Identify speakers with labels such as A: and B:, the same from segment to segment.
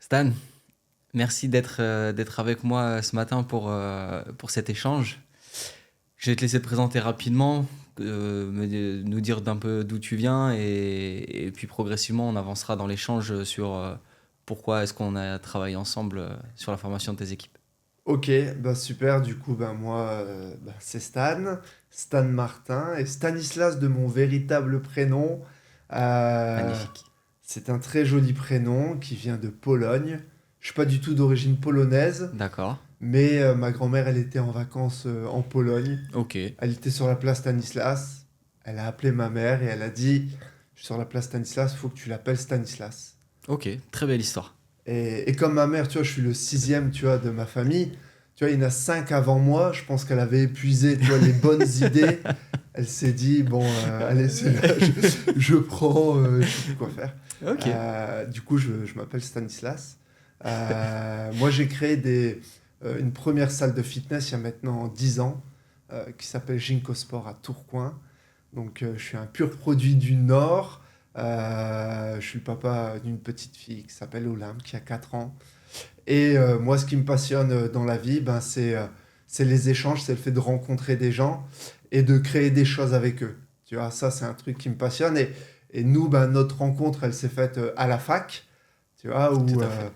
A: Stan, merci d'être avec moi ce matin pour cet échange. Je vais te laisser te présenter rapidement, nous dire d'un peu d'où tu viens et puis progressivement on avancera dans l'échange sur pourquoi est-ce qu'on a travaillé ensemble sur la formation de tes équipes.
B: Ok, bah super, du coup, bah moi, c'est Stan, Stan Martin, et Stanislas de mon véritable prénom. Euh,
A: Magnifique.
B: c'est un très joli prénom qui vient de Pologne. Je suis pas du tout d'origine polonaise,
A: D'accord.
B: mais ma grand-mère, elle était en vacances en Pologne.
A: Ok.
B: Elle était sur la place Stanislas. Elle a appelé ma mère et elle a dit, je suis sur la place Stanislas, faut que tu l'appelles Stanislas.
A: Ok. Très belle histoire.
B: Et comme ma mère, tu vois, je suis le sixième, tu vois, de ma famille. Tu vois, il y en a cinq avant moi. Je pense qu'elle avait épuisé, tu vois, les bonnes idées. Elle s'est dit, bon, allez, c'est là, je prends, je sais plus quoi faire.
A: Ok.
B: Du coup, je m'appelle Stanislas. Moi, j'ai créé une première salle de fitness il y a maintenant 10 ans, qui s'appelle Ginko Sport à Tourcoing. Donc, je suis un pur produit du Nord. Je suis le papa d'une petite fille qui s'appelle Olympe, qui a 4 ans. Et moi, ce qui me passionne dans la vie, ben, c'est les échanges, c'est le fait de rencontrer des gens et de créer des choses avec eux. Tu vois, ça, c'est un truc qui me passionne. Et nous, ben, notre rencontre, elle s'est faite à la fac, tu vois,
A: Tout
B: où
A: à fait.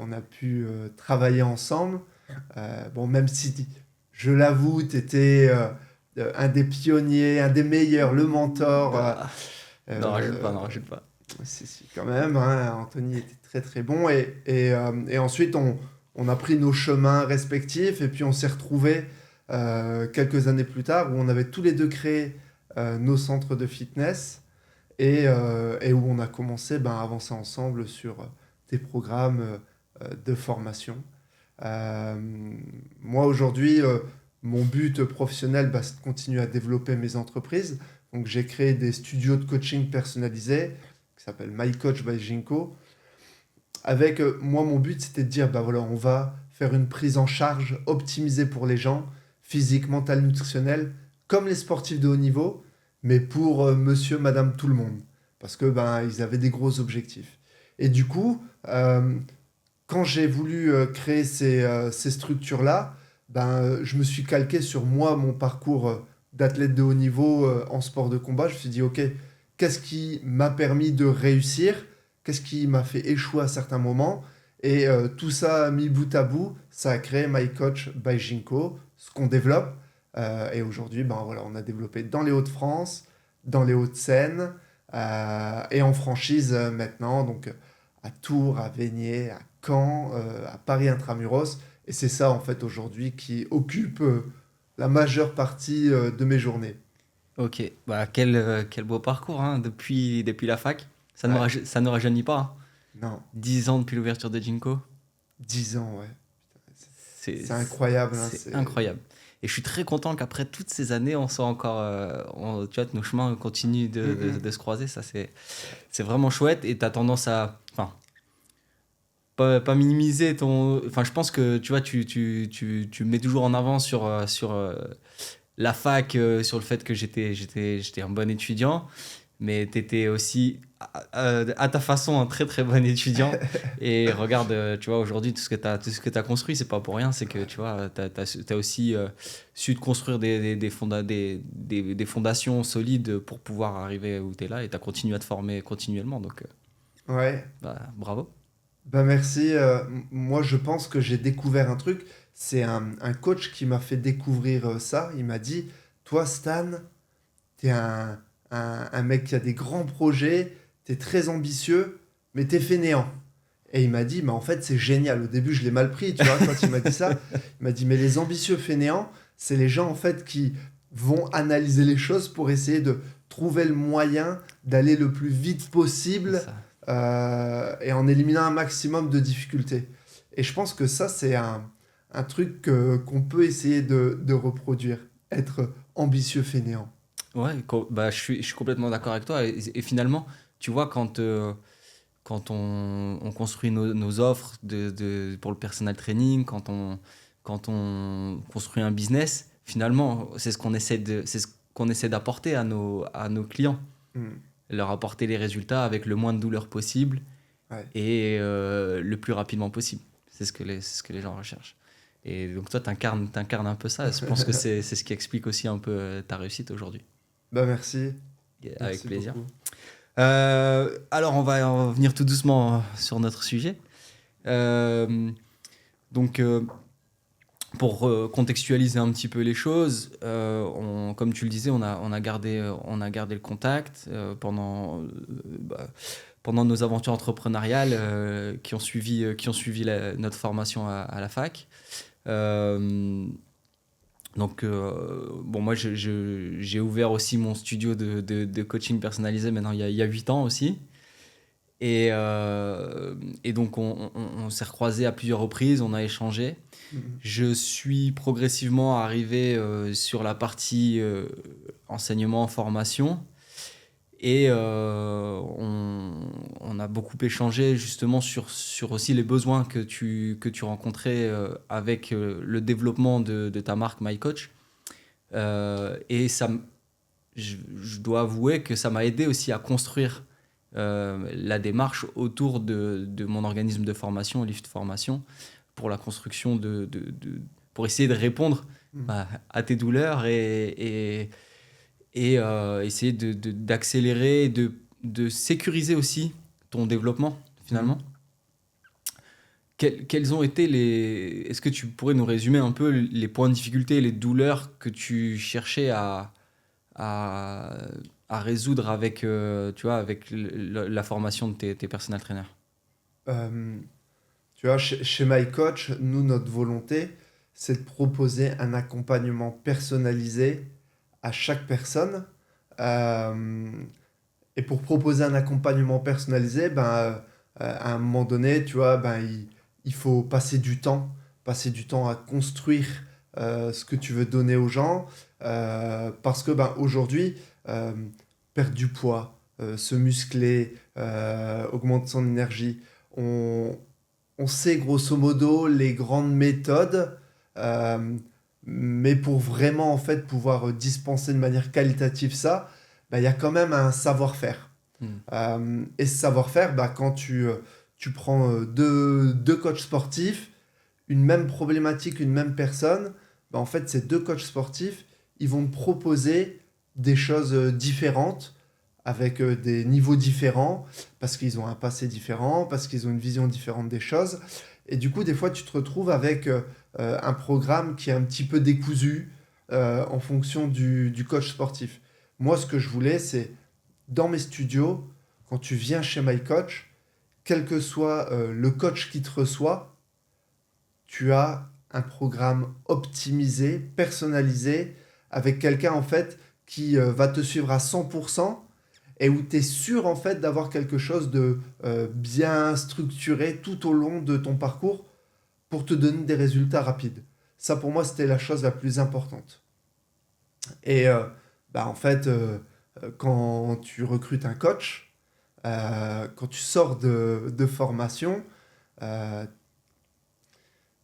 B: on a pu travailler ensemble. Bon, même si, je l'avoue, tu étais un des pionniers, un des meilleurs, le mentor.
A: Ah, non, rajoute pas,
B: Euh,
A: non, rajoute pas.
B: si, quand même, hein, Anthony était très très bon. Et ensuite, on a pris nos chemins respectifs et puis on s'est retrouvés quelques années plus tard où on avait tous les deux créé nos centres de fitness et où on a commencé ben, à avancer ensemble sur des programmes de formation. Euh, Moi, aujourd'hui, mon but professionnel, bah, c'est de continuer à développer mes entreprises. Donc, j'ai créé des studios de coaching personnalisés qui s'appellent My Coach by Jinko. Avec moi, mon but, c'était de dire, bah voilà, on va faire une prise en charge optimisée pour les gens, physique, mentale, nutritionnelle, comme les sportifs de haut niveau, mais pour monsieur, madame, tout le monde. Parce que ben, ils avaient des gros objectifs. Et du coup, quand j'ai voulu créer ces structures-là, ben, je me suis calqué sur moi, mon parcours d'athlète de haut niveau en sport de combat. Je me suis dit, OK, qu'est-ce qui m'a permis de réussir? Qu'est-ce qui m'a fait échouer à certains moments? Et tout ça mis bout à bout, ça a créé My Coach by Jinko, ce qu'on développe. Et aujourd'hui, ben, voilà, on a développé dans les Hauts-de-France, dans les Hauts-de-Seine et en franchise maintenant. Donc, à Tours, à Vaigné, à Caen, à Paris Intramuros. Et c'est ça, en fait, aujourd'hui, qui occupe la majeure partie de mes journées.
A: Ok, bah quel beau parcours hein, depuis la fac.
B: Ouais,
A: Ça ne rajeunit pas, hein.
B: non,
A: 10 ans depuis l'ouverture de Jinko,
B: 10 ans, ouais. C'est
A: c'est
B: c'est incroyable, hein,
A: c'est incroyable. Et je suis très content qu'après toutes ces années, on soit encore, tu vois, nos chemins continuent
B: Mm, mm.
A: de se croiser. Ça, c'est vraiment chouette. Et tu as tendance à, enfin, pas minimiser ton, enfin, je pense que tu vois, tu me mets toujours en avant sur la fac, sur le fait que j'étais un bon étudiant. Mais tu étais aussi à ta façon un très très bon étudiant. Et regarde, tu vois, aujourd'hui, tout ce que tu as construit, c'est pas pour rien, c'est que tu vois, tu as aussi su de construire des fondations solides pour pouvoir arriver où tu es là et tu as continué à te former continuellement. Donc,
B: Ouais,
A: bah, bravo.
B: bah merci. Moi, je pense que j'ai découvert un truc. C'est un coach qui m'a fait découvrir ça. Il m'a dit, toi, Stan, t'es un mec qui a des grands projets, t'es très ambitieux, mais t'es fainéant. Et il m'a dit, mais en fait, c'est génial. Au début, je l'ai mal pris, tu vois, quand il m'a dit ça. Il m'a dit, mais les ambitieux fainéants, c'est les gens, en fait, qui vont analyser les choses pour essayer de trouver le moyen d'aller le plus vite
A: C'est
B: possible
A: ça.
B: et en éliminant un maximum de difficultés. Et je pense que ça, c'est un truc qu'on peut essayer de reproduire. Être ambitieux fainéant.
A: Ouais, bah, je suis complètement d'accord avec toi. Et finalement, tu vois, quand on construit nos offres pour le personal training, quand on construit un business, finalement, c'est ce qu'on essaie d'apporter à nos clients.
B: Hmm.
A: Leur apporter les résultats avec le moins de douleur possible
B: Ouais.
A: et le plus rapidement possible. C'est ce que les gens recherchent. Et donc toi, t'incarnes un peu ça. Je pense que c'est ce qui explique aussi un peu ta réussite aujourd'hui.
B: Bah merci,
A: Et avec
B: merci
A: plaisir.
B: beaucoup.
A: Alors, on va venir tout doucement sur notre sujet. Euh, donc, pour contextualiser un petit peu les choses, comme tu le disais, on a gardé le contact pendant nos aventures entrepreneuriales qui ont suivi notre formation à la fac. Euh, donc, bon, moi, j'ai ouvert aussi mon studio de coaching personnalisé maintenant il y a 8 ans aussi. Et donc, on s'est recroisés à plusieurs reprises, on a échangé.
B: Mhm.
A: Je suis progressivement arrivé sur la partie enseignement, formation. Et on a beaucoup échangé justement sur aussi les besoins que tu rencontrais avec le développement de ta marque MyCoach. Et je dois avouer que ça m'a aidé aussi à construire la démarche autour de mon organisme de formation, Lift Formation, pour la construction pour essayer de répondre
B: Mhm.
A: à tes douleurs et essayer d'accélérer, de sécuriser aussi ton développement finalement.
B: Mhm.
A: Quels ont été les... Est-ce que tu pourrais nous résumer un peu les points de difficulté et les douleurs que tu cherchais à, à résoudre avec, tu vois, avec la formation de tes personal trainers?
B: Euh, Tu vois, chez MyCoach, nous, notre volonté, c'est de proposer un accompagnement personnalisé à chaque personne. Euh, et pour proposer un accompagnement personnalisé, à un moment donné, tu vois, il faut passer du temps à construire ce que tu veux donner aux gens. Parce que aujourd'hui, euh, perdre du poids, se muscler, augmenter son énergie, on, on sait grosso modo les grandes méthodes, euh, mais pour vraiment en fait pouvoir dispenser de manière qualitative ça, il y a quand même un savoir-faire.
A: Hmm.
B: Et ce savoir-faire, quand tu prends deux coachs sportifs, une même problématique, une même personne, en fait ces deux coachs sportifs, ils vont te proposer des choses différentes avec des niveaux différents, parce qu'ils ont un passé différent, parce qu'ils ont une vision différente des choses. Et du coup, des fois, tu te retrouves avec un programme qui est un petit peu décousu en fonction du coach sportif. Moi, ce que je voulais, c'est dans mes studios, quand tu viens chez MyCoach, quel que soit le coach qui te reçoit, tu as un programme optimisé, personnalisé, avec quelqu'un en fait qui va te suivre à 100% et où tu es sûr en fait d'avoir quelque chose de bien structuré tout au long de ton parcours pour te donner des résultats rapides. Ça pour moi c'était la chose la plus importante. Et en fait, quand tu recrutes un coach, quand tu sors de formation, euh,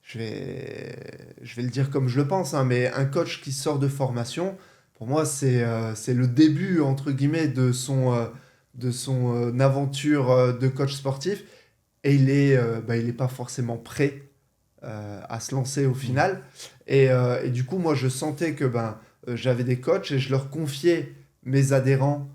B: je vais le dire comme je le pense, hein, mais un coach qui sort de formation, pour moi, c'est le début, entre guillemets, de son aventure de coach sportif. Et il est pas forcément prêt à se lancer au
A: Hmm.
B: final. Et du coup, moi, je sentais que j'avais des coachs et je leur confiais mes adhérents.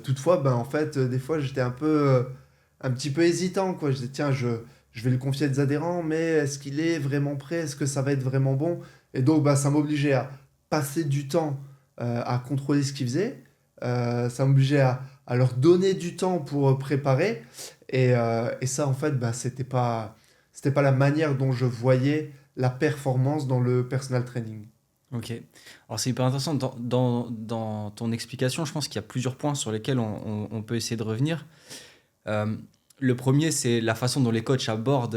B: Toutefois, en fait, des fois, j'étais un petit peu hésitant, quoi. Je disais, tiens, je vais le confier à des adhérents, mais est-ce qu'il est vraiment prêt? Est-ce que ça va être vraiment bon? Et donc, ça m'obligeait à passer du temps à contrôler ce qu'ils faisaient. Ça m'obligeait à leur donner du temps pour préparer. Et ça, en fait, c'était pas la manière dont je voyais la performance dans le personal training.
A: Ok. Alors c'est hyper intéressant. Dans ton explication, je pense qu'il y a plusieurs points sur lesquels on peut essayer de revenir. Euh, le premier, c'est la façon dont les coachs abordent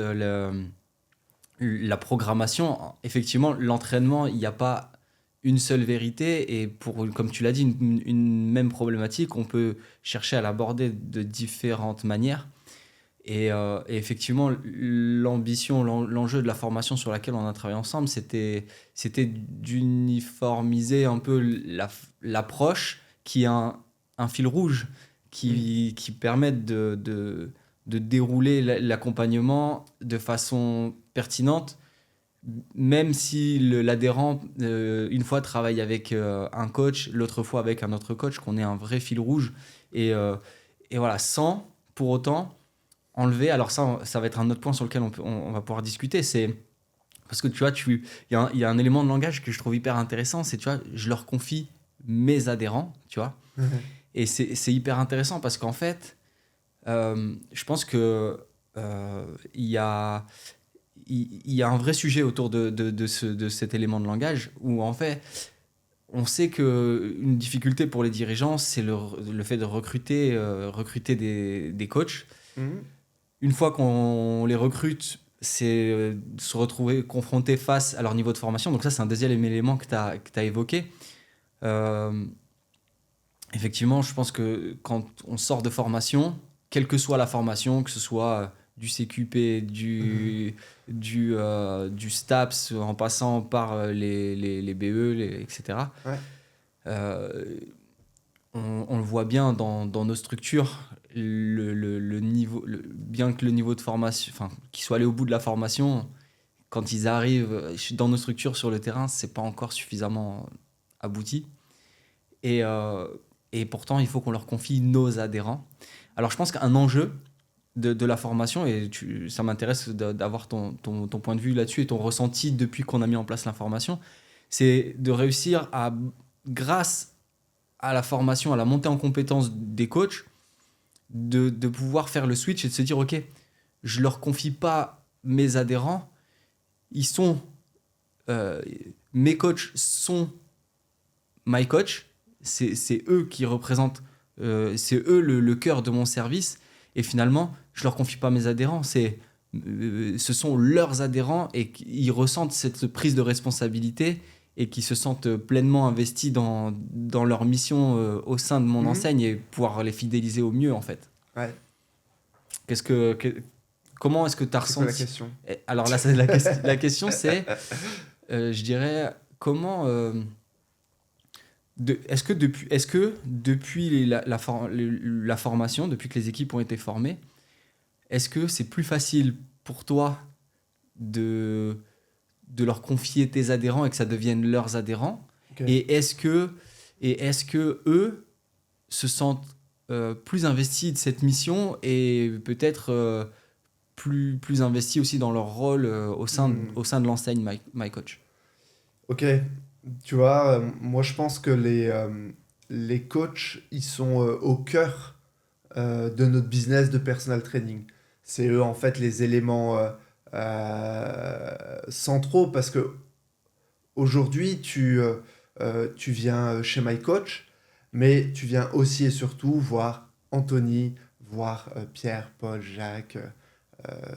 A: la programmation. Effectivement, l'entraînement, il n'y a pas une seule vérité. Et comme tu l'as dit, une même problématique, on peut chercher à l'aborder de différentes manières. Et effectivement, l'ambition, l'enjeu de la formation sur laquelle on a travaillé ensemble, c'était d'uniformiser un peu l'approche qui a un fil rouge
B: Mm.
A: qui permette de dérouler l'accompagnement de façon pertinente, même si l'adhérent, une fois, travaille avec un coach, l'autre fois avec un autre coach, qu'on ait un vrai fil rouge. Et voilà, sans pour autant enlever. Alors ça va être un autre point sur lequel on va pouvoir discuter. C'est parce que tu vois, il y a un élément de langage que je trouve hyper intéressant. C'est, tu vois, je leur confie mes adhérents, tu vois. Et c'est hyper intéressant parce qu'en fait, je pense que il y a un vrai sujet autour de cet élément de langage où en fait, on sait qu'une difficulté pour les dirigeants, c'est le fait de recruter des coachs.
B: Mhm.
A: Une fois qu'on les recrute, c'est se retrouver confronté face à leur niveau de formation. Donc ça, c'est un deuxième élément que tu as évoqué. Euh, Effectivement, je pense que quand on sort de formation, quelle que soit la formation, que ce soit du CQP, du STAPS, en passant par les BE, etc.,
B: Ouais.
A: euh, on le voit bien dans nos structures, le niveau, bien que le niveau de formation, enfin, qu'ils soient allés au bout de la formation, quand ils arrivent dans nos structures sur le terrain, c'est pas encore suffisamment abouti. Et, euh, et pourtant, il faut qu'on leur confie nos adhérents. Alors, je pense qu'un enjeu de la formation, et ça m'intéresse d'avoir ton point de vue là-dessus et ton ressenti depuis qu'on a mis en place l'information, c'est de réussir à, grâce à la formation, à la montée en compétences des coachs, de pouvoir faire le switch et de se dire, OK, je ne leur confie pas mes adhérents, ils sont, euh, mes coachs sont my coach, c'est eux qui représentent, c'est eux le cœur de mon service. Et finalement, je leur confie pas mes adhérents, ce sont leurs adhérents et ils ressentent cette prise de responsabilité et qui se sentent pleinement investis dans leur mission au sein de mon
B: Mhm.
A: enseigne et pouvoir les fidéliser au mieux en fait.
B: Ouais.
A: Qu'est-ce comment est-ce que tu as
B: C'est quoi la
A: ressenti?
B: question?
A: Alors là, la question c'est, je dirais, comment... est-ce que depuis la formation, depuis que les équipes ont été formées, est-ce que c'est plus facile pour toi de, de leur confier tes adhérents et que ça devienne leurs adhérents?
B: Ok.
A: Et est-ce que eux se sentent plus investis de cette mission et peut-être plus investis aussi dans leur rôle
B: Hmm.
A: au sein de l'enseigne My Coach?
B: Ok. Tu vois, moi je pense que les coachs, ils sont au cœur de notre business de personal training. C'est eux en fait les éléments centraux parce que aujourd'hui tu viens chez My Coach, mais tu viens aussi et surtout voir Anthony, voir Pierre, Paul, Jacques.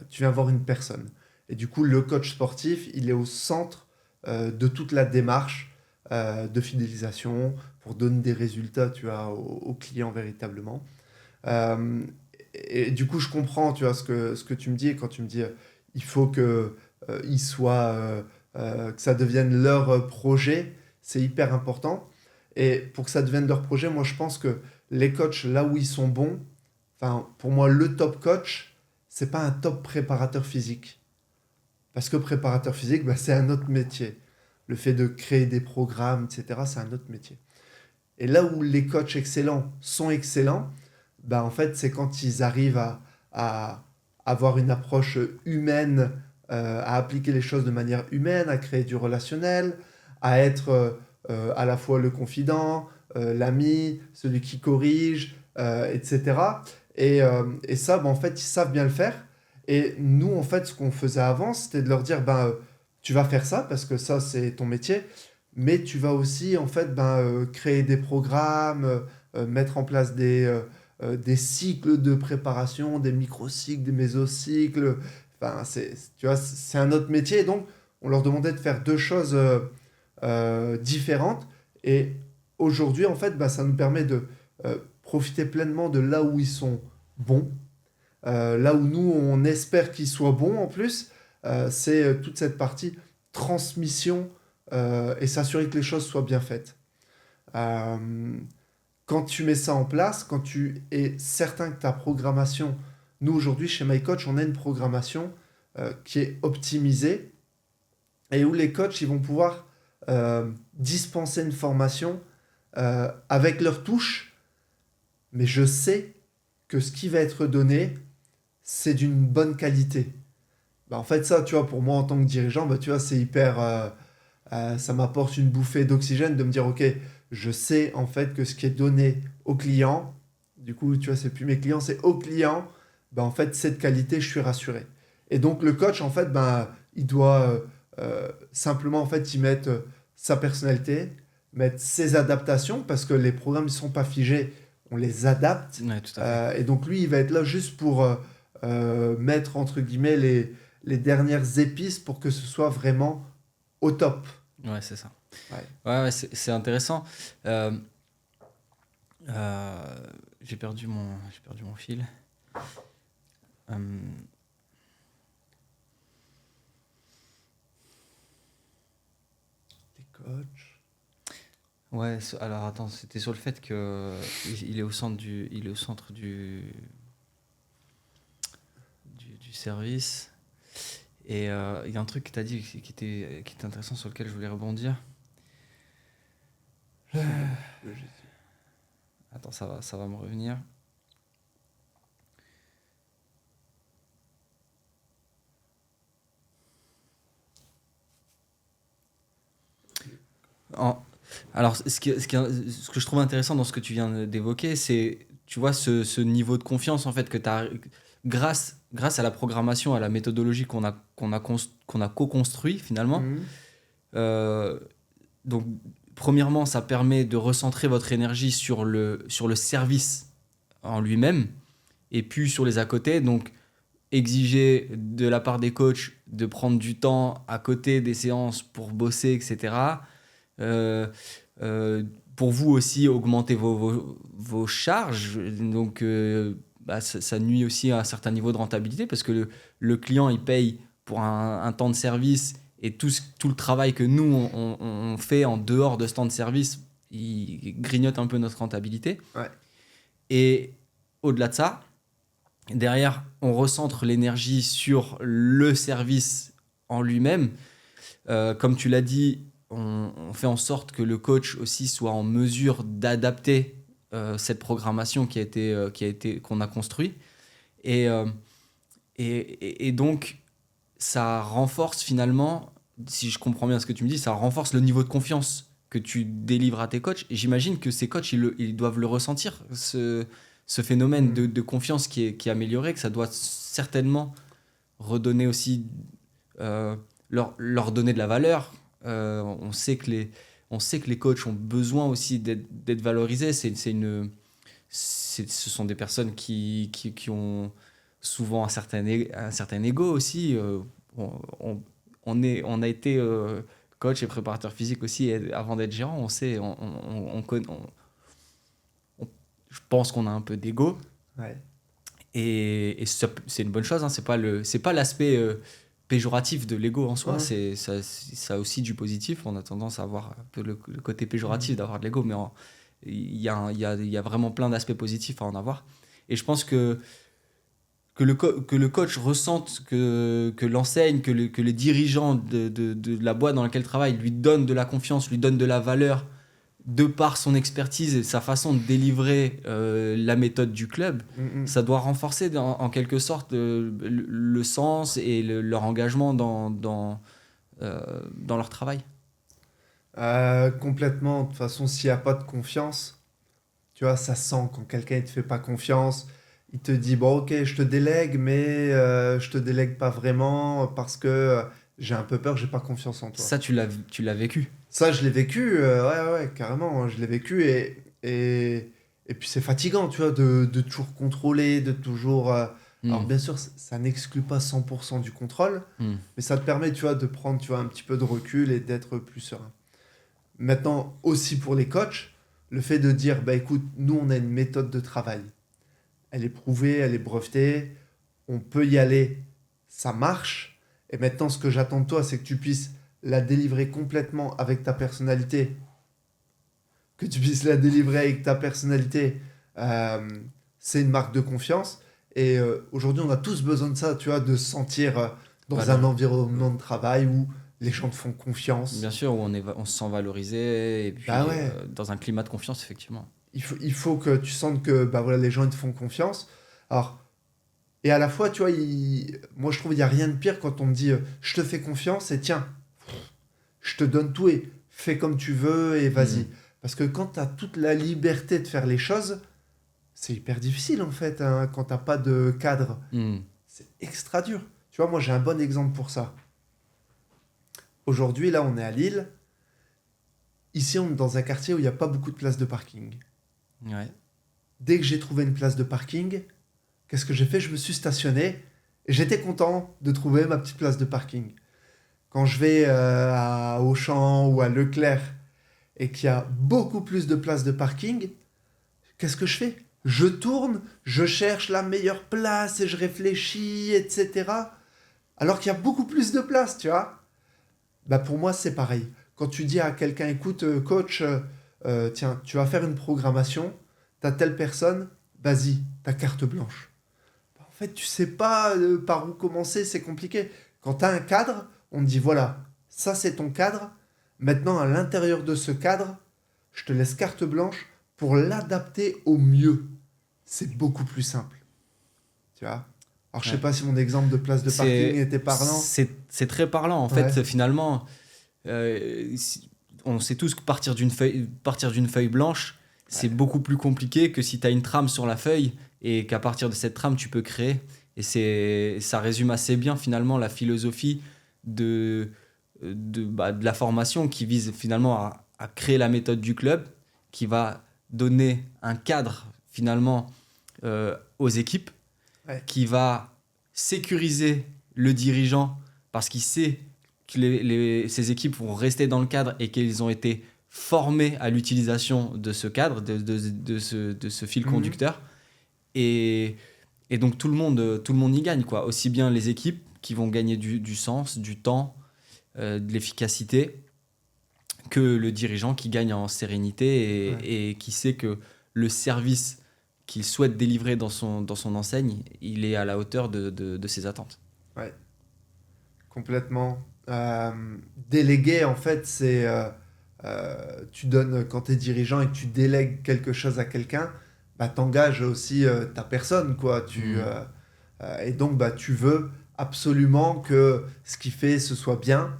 B: Tu viens voir une personne. Et du coup, le coach sportif, il est au centre de toute la démarche de fidélisation pour donner des résultats, tu vois, aux clients véritablement. Euh, et du coup, je comprends, tu vois, ce que tu me dis quand tu me dis il faut que ils soient, que ça devienne leur projet, c'est hyper important. Et pour que ça devienne leur projet, moi, je pense que les coachs, là où ils sont bons, enfin, pour moi, le top coach, c'est pas un top préparateur physique. Parce que préparateur physique, bah, c'est un autre métier. Le fait de créer des programmes, etc., c'est un autre métier. Et là où les coachs excellents sont excellents, bah, en fait, c'est quand ils arrivent à avoir une approche humaine, à appliquer les choses de manière humaine, à créer du relationnel, à être à la fois le confident, l'ami, celui qui corrige, etc. Et ça, bah, en fait, ils savent bien le faire. Et nous, en fait, ce qu'on faisait avant, c'était de leur dire, ben, tu vas faire ça, parce que ça, c'est ton métier, mais tu vas aussi en fait créer des programmes, mettre en place des cycles de préparation, des microcycles, des mésocycles. Enfin, tu vois, c'est un autre métier. Et donc, on leur demandait de faire deux choses différentes. Et aujourd'hui, en fait, bah, ça nous permet de profiter pleinement de là où ils sont bons. Là où nous, on espère qu'ils soient bons en plus, c'est toute cette partie transmission et s'assurer que les choses soient bien faites. Euh, Quand tu mets ça en place, quand tu es certain que ta programmation nous, aujourd'hui, chez MyCoach, on a une programmation qui est optimisée et où les coachs ils vont pouvoir dispenser une formation avec leur touche, mais je sais que ce qui va être donné, c'est d'une bonne qualité. Bah, en fait, ça, tu vois, pour moi, en tant que dirigeant, bah, tu vois, c'est hyper... ça m'apporte une bouffée d'oxygène de me dire, OK, je sais en fait que ce qui est donné aux clients, du coup, tu vois, c'est plus mes clients, c'est aux clients, bah, en fait, cette qualité, je suis rassuré. Et donc, le coach, en fait, bah, il doit simplement, en fait, y mettre sa personnalité, mettre ses adaptations, parce que les programmes ne sont pas figés, on les adapte.
A: Ouais, tout à fait.
B: Et donc, lui, il va être là juste pour mettre, entre guillemets, les dernières épices pour que ce soit vraiment au top.
A: Ouais, c'est ça.
B: Ouais.
A: Ouais, c'est intéressant. Euh, j'ai perdu mon fil. Euh,
B: Les coachs.
A: ouais, alors attends, c'était sur le fait que il est au centre du service. Et il y a un truc que tu as dit qui était intéressant sur lequel je voulais rebondir. Attends, ça va me revenir. Alors, ce que je trouve intéressant dans ce que tu viens d'évoquer, c'est, tu vois, ce niveau de confiance en fait que tu as grâce à la programmation, à la méthodologie qu'on a co-construit finalement.
B: Mhm.
A: Euh, donc, premièrement, ça permet de recentrer votre énergie sur le service en lui-même et puis sur les à côté. Donc, exiger de la part des coachs de prendre du temps à côté des séances pour bosser, etc. Euh, pour vous aussi, augmenter vos charges. Donc, ça nuit aussi à un certain niveau de rentabilité parce que le client, il paye pour un temps de service et tout le travail que nous, on fait en dehors de ce temps de service, il grignote un peu notre rentabilité.
B: Ouais.
A: Et au-delà de ça, derrière, on recentre l'énergie sur le service en lui-même. Comme tu l'as dit, on fait en sorte que le coach aussi soit en mesure d'adapter cette programmation qu'on a construite. Et, euh, et donc, ça renforce finalement, si je comprends bien ce que tu me dis, ça renforce le niveau de confiance que tu délivres à tes coachs. Et j'imagine que ces coachs, ils doivent le ressentir, ce phénomène
B: Mhm.
A: de confiance qui est amélioré, que ça doit certainement redonner aussi, leur donner de la valeur. On sait que les coachs ont besoin aussi d'être valorisés. Ce sont des personnes qui ont souvent un certain ego aussi. On, on- on a été coach et préparateur physique aussi avant d'être gérant. On sait, je pense qu'on a un peu d'ego.
B: Ouais.
A: Et c'est une bonne chose, hein. C'est pas l'aspect péjoratif de l'ego en soi,
B: Mhm.
A: ça a aussi du positif. On a tendance à avoir un peu le côté péjoratif
B: Mhm.
A: d'avoir de l'ego, mais il y a vraiment plein d'aspects positifs à en avoir. Et je pense que le coach ressente que l'enseigne, que les dirigeants de la boîte dans laquelle il travaille lui donnent de la confiance, lui donnent de la valeur de par son expertise et sa façon de délivrer la méthode du club,
B: Mhm.
A: ça doit renforcer en quelque sorte le sens et leur engagement dans leur travail.
B: Complètement. De toute façon, s'il n'y a pas de confiance, tu vois, ça sent quand quelqu'un ne te fait pas confiance. Il te dit, bon, ok, je te délègue, mais je te délègue pas vraiment parce que j'ai un peu peur, j'ai pas confiance en toi.
A: Ça, tu l'as vécu.
B: Ça, je l'ai vécu, ouais, ouais, carrément, hein, je l'ai vécu et puis c'est fatigant, tu vois, de toujours contrôler, de toujours... alors
A: Hmm,
B: bien sûr, ça n'exclut pas 100% du contrôle,
A: hmm.
B: mais ça te permet, tu vois, de prendre, tu vois, un petit peu de recul et d'être plus serein. Maintenant, aussi pour les coachs, le fait de dire, bah écoute, nous, on a une méthode de travail. Elle est prouvée, elle est brevetée, on peut y aller, ça marche. Et maintenant, ce que j'attends de toi, c'est que tu puisses la délivrer complètement avec ta personnalité, que tu puisses la délivrer avec ta personnalité, euh, c'est une marque de confiance. Et aujourd'hui, on a tous besoin de ça, tu vois, de se sentir dans
A: Voilà.
B: un environnement de travail où les gens te font confiance.
A: Bien sûr, où on se sent valorisé et puis
B: Bah ouais,
A: dans un climat de confiance, effectivement.
B: il faut que tu sentes que bah voilà, les gens ils te font confiance. Alors, et à la fois, tu vois, moi je trouve qu'il n'y a rien de pire quand on me dit je te fais confiance et tiens, je te donne tout et fais comme tu veux et
A: Mm.
B: vas-y. Parce que quand tu as toute la liberté de faire les choses, c'est hyper difficile en fait, hein, quand tu n'as pas de cadre.
A: Mm.
B: C'est extra dur. Tu vois, moi j'ai un bon exemple pour ça. Aujourd'hui, là, on est à Lille. Ici, on est dans un quartier où il n'y a pas beaucoup de places de parking.
A: Ouais.
B: Dès que j'ai trouvé une place de parking, qu'est-ce que j'ai fait? Je me suis stationné et j'étais content de trouver ma petite place de parking. Quand je vais à Auchan ou à Leclerc et qu'il y a beaucoup plus de places de parking, qu'est-ce que je fais? Je tourne, je cherche la meilleure place et je réfléchis, etc. Alors qu'il y a beaucoup plus de places, tu vois. Bah pour moi, c'est pareil. Quand tu dis à quelqu'un, écoute, coach, tiens, tu vas faire une programmation, t'as telle personne, vas-y, ta carte blanche. Bah, en fait, tu sais pas par où commencer, c'est compliqué. Quand tu as un cadre, on te dit, voilà, ça c'est ton cadre. Maintenant, à l'intérieur de ce cadre, je te laisse carte blanche pour l'adapter au mieux. C'est beaucoup plus simple, tu vois. Alors, je sais
A: Ouais.
B: pas si mon exemple de place de parking
A: C'est,
B: était parlant.
A: c'est très parlant. En
B: Ouais,
A: fait, finalement, on sait tous que partir d'une feuille blanche, c'est
B: ouais,
A: beaucoup plus compliqué que si tu as une trame sur la feuille et qu'à partir de cette trame, tu peux créer. Et ça résume assez bien finalement la philosophie de la formation qui vise finalement à créer la méthode du club, qui va donner un cadre finalement aux équipes,
B: ouais.
A: qui va sécuriser le dirigeant parce qu'il sait que ces équipes vont rester dans le cadre et qu'elles ont été formées à l'utilisation de ce cadre, de ce fil
B: Mhm.
A: conducteur. Et, et donc tout le monde y gagne, quoi. Aussi bien les équipes qui vont gagner du sens, du temps, de l'efficacité, que le dirigeant qui gagne en sérénité
B: Ouais,
A: et qui sait que le service qu'il souhaite délivrer dans son enseigne, il est à la hauteur de ses attentes.
B: ouais, complètement. Déléguer, en fait, c'est tu donnes, quand tu es dirigeant et que tu délègues quelque chose à quelqu'un, bah, t'engages aussi ta personne, quoi.
A: Mm.
B: Et donc, bah, tu veux absolument que ce qu'il fait, ce soit bien,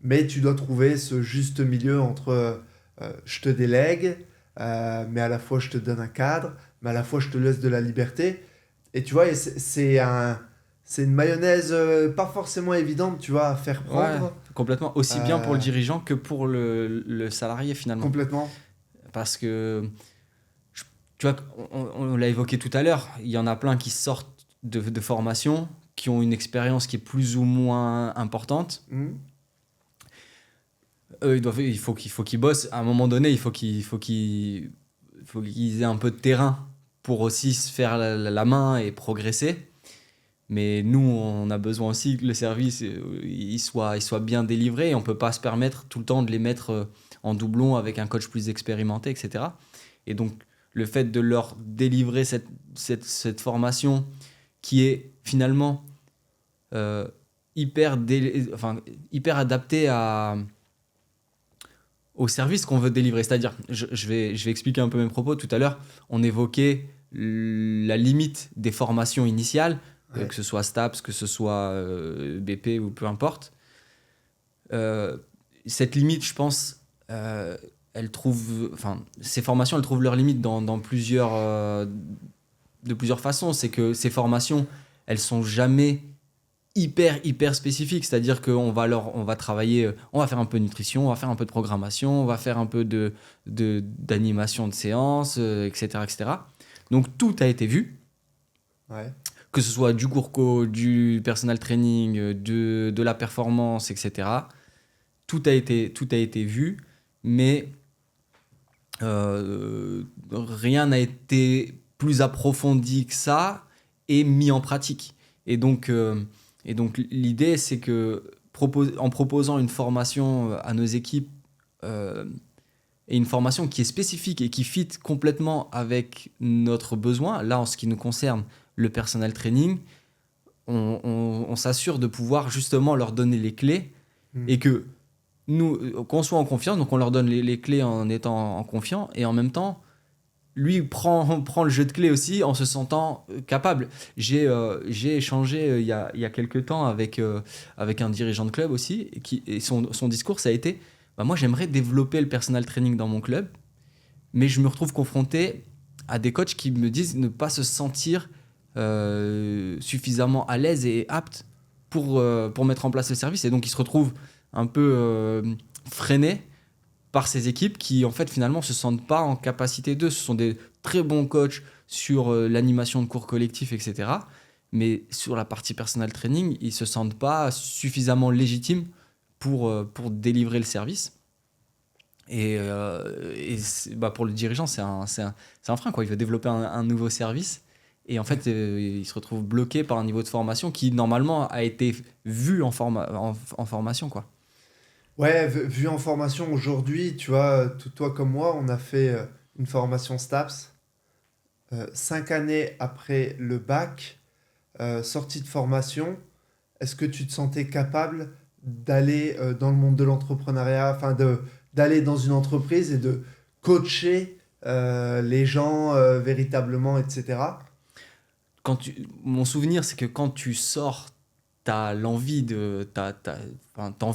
B: mais tu dois trouver ce juste milieu entre je te délègue, mais à la fois je te donne un cadre, mais à la fois je te laisse de la liberté. Et tu vois, et c'est une mayonnaise pas forcément évidente, tu vois, à faire
A: Ouais,
B: prendre.
A: complètement. Aussi bien pour le
B: Euh,
A: dirigeant que pour le salarié finalement.
B: Complètement.
A: Parce que, je- tu vois, on l'a évoqué tout à l'heure, il y en a plein qui sortent de formation, qui ont une expérience qui est plus ou moins importante.
B: Mhm.
A: Eux, il faut qu'ils bossent. À un moment donné, il faut qu'ils aient un peu de terrain pour aussi se faire la main et progresser. Mais nous, on a besoin aussi que le service il soit bien délivré. Et on ne peut pas se permettre tout le temps de les mettre en doublon avec un coach plus expérimenté, etc. Et donc, le fait de leur délivrer cette formation qui est finalement euh, hyper adaptée au service qu'on veut délivrer. C'est-à-dire, je vais expliquer un peu mes propos. Tout à l'heure, on évoquait la limite des formations initiales,
B: Ouais.
A: que ce soit STAPS, que ce soit BP ou peu importe. Euh, cette limite, je pense, ces formations, elles trouvent leur limite de plusieurs façons. C'est que ces formations, elles sont jamais hyper spécifiques, c'est-à-dire on va travailler, on va faire un peu de nutrition, on va faire un peu de programmation, on va faire un peu d'animation de séance, etc. Donc tout a été vu,
B: Ouais.
A: que ce soit du cours du personal training, de la performance, etc. Tout a été vu, mais rien n'a été plus approfondi que ça et mis en pratique. Et donc, l'idée, c'est que en proposant une formation à nos équipes, euh, et une formation qui est spécifique et qui fit complètement avec notre besoin, là, en ce qui nous concerne, le personnel training, on s'assure de pouvoir justement leur donner les clés et que nous, qu'on soit en confiance, donc on leur donne les clés en étant en confiant et en même temps, lui prend le jeu de clés aussi en se sentant capable. J'ai échangé il y a quelques temps avec un dirigeant de club aussi et son discours ça a été bah, moi j'aimerais développer le personal training dans mon club mais je me retrouve confronté à des coachs qui me disent ne pas se sentir suffisamment à l'aise et apte pour mettre en place le service et donc ils se retrouvent un peu freinés par ces équipes qui en fait finalement se sentent pas en capacité d'eux. Ce sont des très bons coachs sur l'animation de cours collectifs, etc. Mais sur la partie personal training, ils se sentent pas suffisamment légitimes pour délivrer le service. Bah pour le dirigeant, c'est un frein, quoi. Il veut développer un nouveau service. Et en fait, il se retrouve bloqué par un niveau de formation qui, normalement, a été vu en formation, quoi.
B: Ouais, vu en formation aujourd'hui, tu vois, toi comme moi, on a fait une formation STAPS. 5 années après le bac, sortie de formation, est-ce que tu te sentais capable d'aller dans le monde de l'entrepreneuriat, enfin d'aller dans une entreprise et de coacher les gens véritablement, etc.
A: Mon souvenir, c'est que quand tu sors, t'as envie de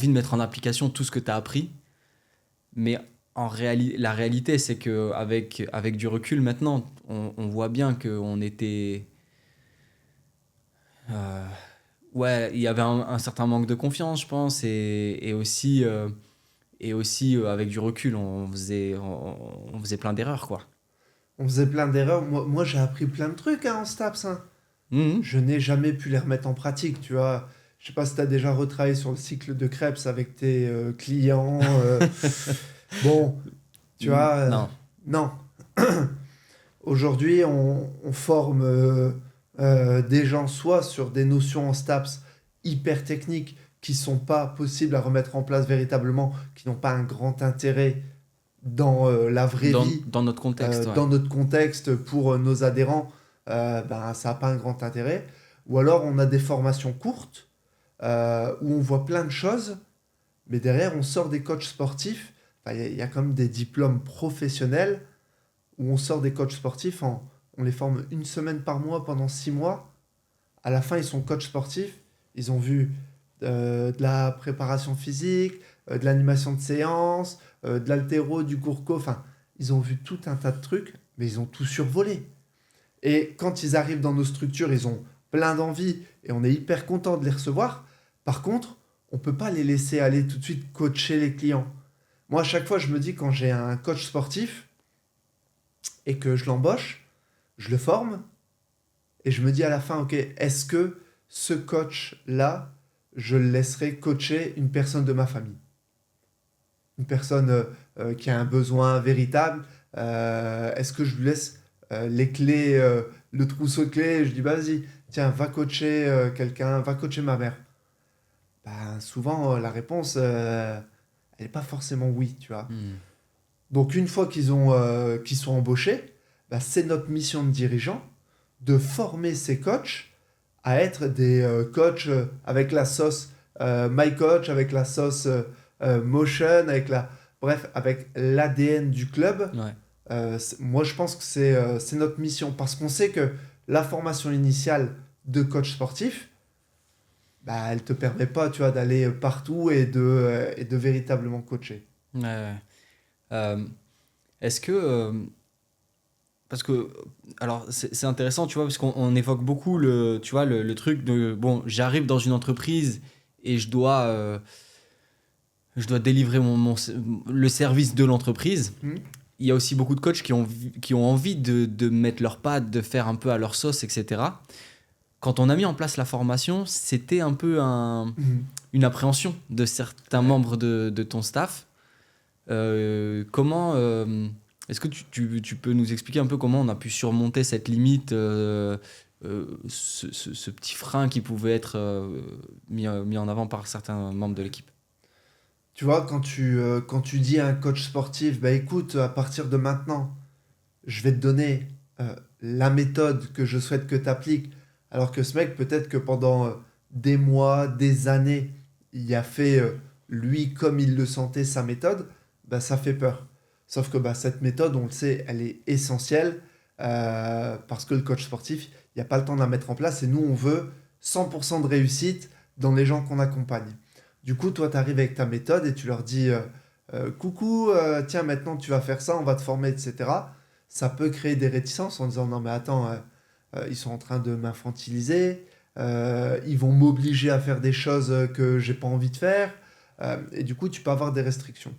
A: mettre en application tout ce que tu as appris. Mais la réalité, c'est avec du recul maintenant, on voit bien qu'on était. Ouais, il y avait un certain manque de confiance, je pense, et aussi avec du recul, on faisait plein d'erreurs, quoi.
B: On faisait plein d'erreurs. Moi j'ai appris plein de trucs hein, en STAPS, hein.
A: Mhm.
B: Je n'ai jamais pu les remettre en pratique, tu vois. Je sais pas si tu as déjà retravaillé sur le cycle de Krebs avec tes clients. Bon, tu vois,
A: Non.
B: non. Aujourd'hui, on forme des gens soit sur des notions en STAPS hyper techniques qui sont pas possibles à remettre en place véritablement, qui n'ont pas un grand intérêt dans la vraie vie,
A: Dans notre contexte, ouais.
B: dans notre contexte pour nos adhérents, ben, ça n'a pas un grand intérêt. Ou alors on a des formations courtes où on voit plein de choses, mais derrière on sort des coachs sportifs. Enfin, il y a quand même des diplômes professionnels où on sort des coachs sportifs, on les forme une semaine par mois pendant 6 mois. À la fin, ils sont coachs sportifs. Ils ont vu de la préparation physique, de l'animation de séance, de l'haltéro, du court-co. Enfin, ils ont vu tout un tas de trucs, mais ils ont tout survolé. Et quand ils arrivent dans nos structures, ils ont plein d'envie et on est hyper content de les recevoir. Par contre, on ne peut pas les laisser aller tout de suite coacher les clients. Moi, à chaque fois, je me dis, quand j'ai un coach sportif et que je l'embauche, je le forme et je me dis à la fin, ok, est-ce que ce coach-là, je le laisserai coacher une personne de ma famille? Une personne qui a un besoin véritable. Est-ce que je lui laisse les clés, le trousseau de clés, et je dis, bah, vas-y, tiens, va coacher quelqu'un, va coacher ma mère. Ben, souvent, la réponse, elle n'est pas forcément oui, tu vois.
A: Hmm.
B: Donc, une fois qu'ils sont embauchés, bah, c'est notre mission de dirigeant de former ces coachs à être des coachs avec la sauce My Coach, avec la sauce Motion, bref, avec l'ADN du club.
A: Ouais.
B: Moi, je pense que c'est notre mission parce qu'on sait que la formation initiale de coach sportif, bah, elle te permet pas, tu vois, d'aller partout et de véritablement coacher.
A: Ouais, ouais. Euh, Est-ce que parce que alors c'est intéressant, tu vois, parce qu'on évoque beaucoup tu vois, le truc de bon, j'arrive dans une entreprise et je dois délivrer le service de l'entreprise.
B: Hmm.
A: Il y a aussi beaucoup de coachs qui ont envie de mettre leurs pattes, de faire un peu à leur sauce, etc. Quand on a mis en place la formation, c'était un peu
B: Hmm.
A: une appréhension de certains membres de ton staff. Est-ce que tu peux nous expliquer un peu comment on a pu surmonter cette limite, ce petit frein qui pouvait être mis en avant par certains membres de l'équipe?
B: Tu vois, quand tu dis à un coach sportif, bah écoute, à partir de maintenant, je vais te donner la méthode que je souhaite que tu appliques, alors que ce mec, peut-être que pendant des mois, des années, il a fait, lui, comme il le sentait, sa méthode, bah, ça fait peur. Sauf que bah, cette méthode, on le sait, elle est essentielle parce que le coach sportif, il n'y a pas le temps de la mettre en place et nous, on veut 100% de réussite dans les gens qu'on accompagne. Du coup, toi, tu arrives avec ta méthode et tu leur dis coucou, tiens, maintenant tu vas faire ça, on va te former, etc. Ça peut créer des réticences en disant non, mais attends, ils sont en train de m'infantiliser, ils vont m'obliger à faire des choses que j'ai pas envie de faire, et du coup, tu peux avoir des restrictions.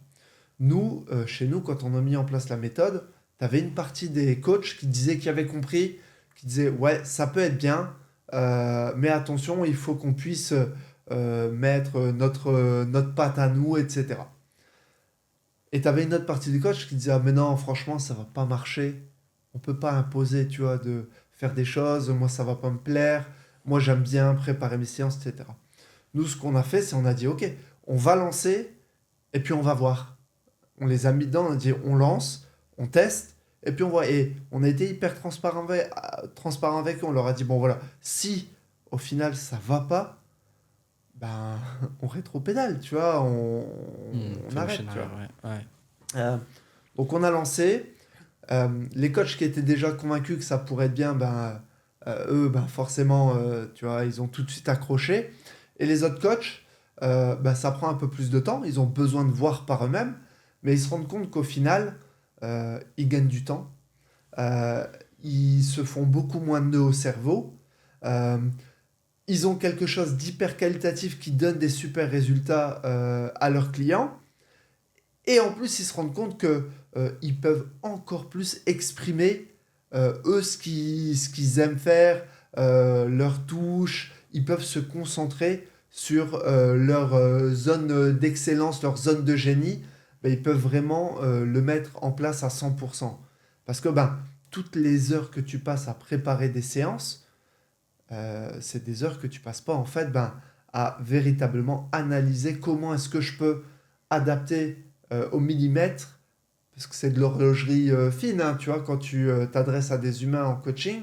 B: Nous, chez nous, quand on a mis en place la méthode, tu avais une partie des coachs qui disaient qu'ils avaient compris, qui disaient ouais, ça peut être bien, mais attention, il faut qu'on puisse mettre notre patte à nous, etc. Et tu avais une autre partie des coachs qui disait ah, mais non, franchement, ça va pas marcher. On peut pas imposer, tu vois, de faire des choses. Moi, ça va pas me plaire. Moi, j'aime bien préparer mes séances, etc. Nous, ce qu'on a fait, c'est on a dit ok, on va lancer et puis on va voir. On les a mis dedans, on a dit on lance, on teste et puis on voit. Et on a été hyper transparent avec eux. On leur a dit bon voilà, si au final ça va pas, ben on rétropédale, tu vois, on
A: Fait
B: arrête,
A: machine
B: tu vois.
A: arrière, ouais. Ouais.
B: Euh, donc on a lancé. Les coachs qui étaient déjà convaincus que ça pourrait être bien, ben, eux, ben, forcément, tu vois, ils ont tout de suite accroché. Et les autres coachs, ben, ça prend un peu plus de temps. Ils ont besoin de voir par eux-mêmes. Mais ils se rendent compte qu'au final, ils gagnent du temps. Euh, Ils se font beaucoup moins de nœuds au cerveau. Euh, Ils ont quelque chose d'hyper qualitatif qui donne des super résultats à leurs clients. Et en plus, ils se rendent compte que ils peuvent encore plus exprimer eux ce qu'ils aiment faire, leur touche. Ils peuvent se concentrer sur leur zone d'excellence, leur zone de génie. Ben, ils peuvent vraiment le mettre en place à 100%. Parce que ben, toutes les heures que tu passes à préparer des séances, c'est des heures que tu passes pas en fait ben, à véritablement analyser comment est-ce que je peux adapter au millimètre, parce que c'est de l'horlogerie fine, hein, tu vois, quand tu t'adresses à des humains en coaching,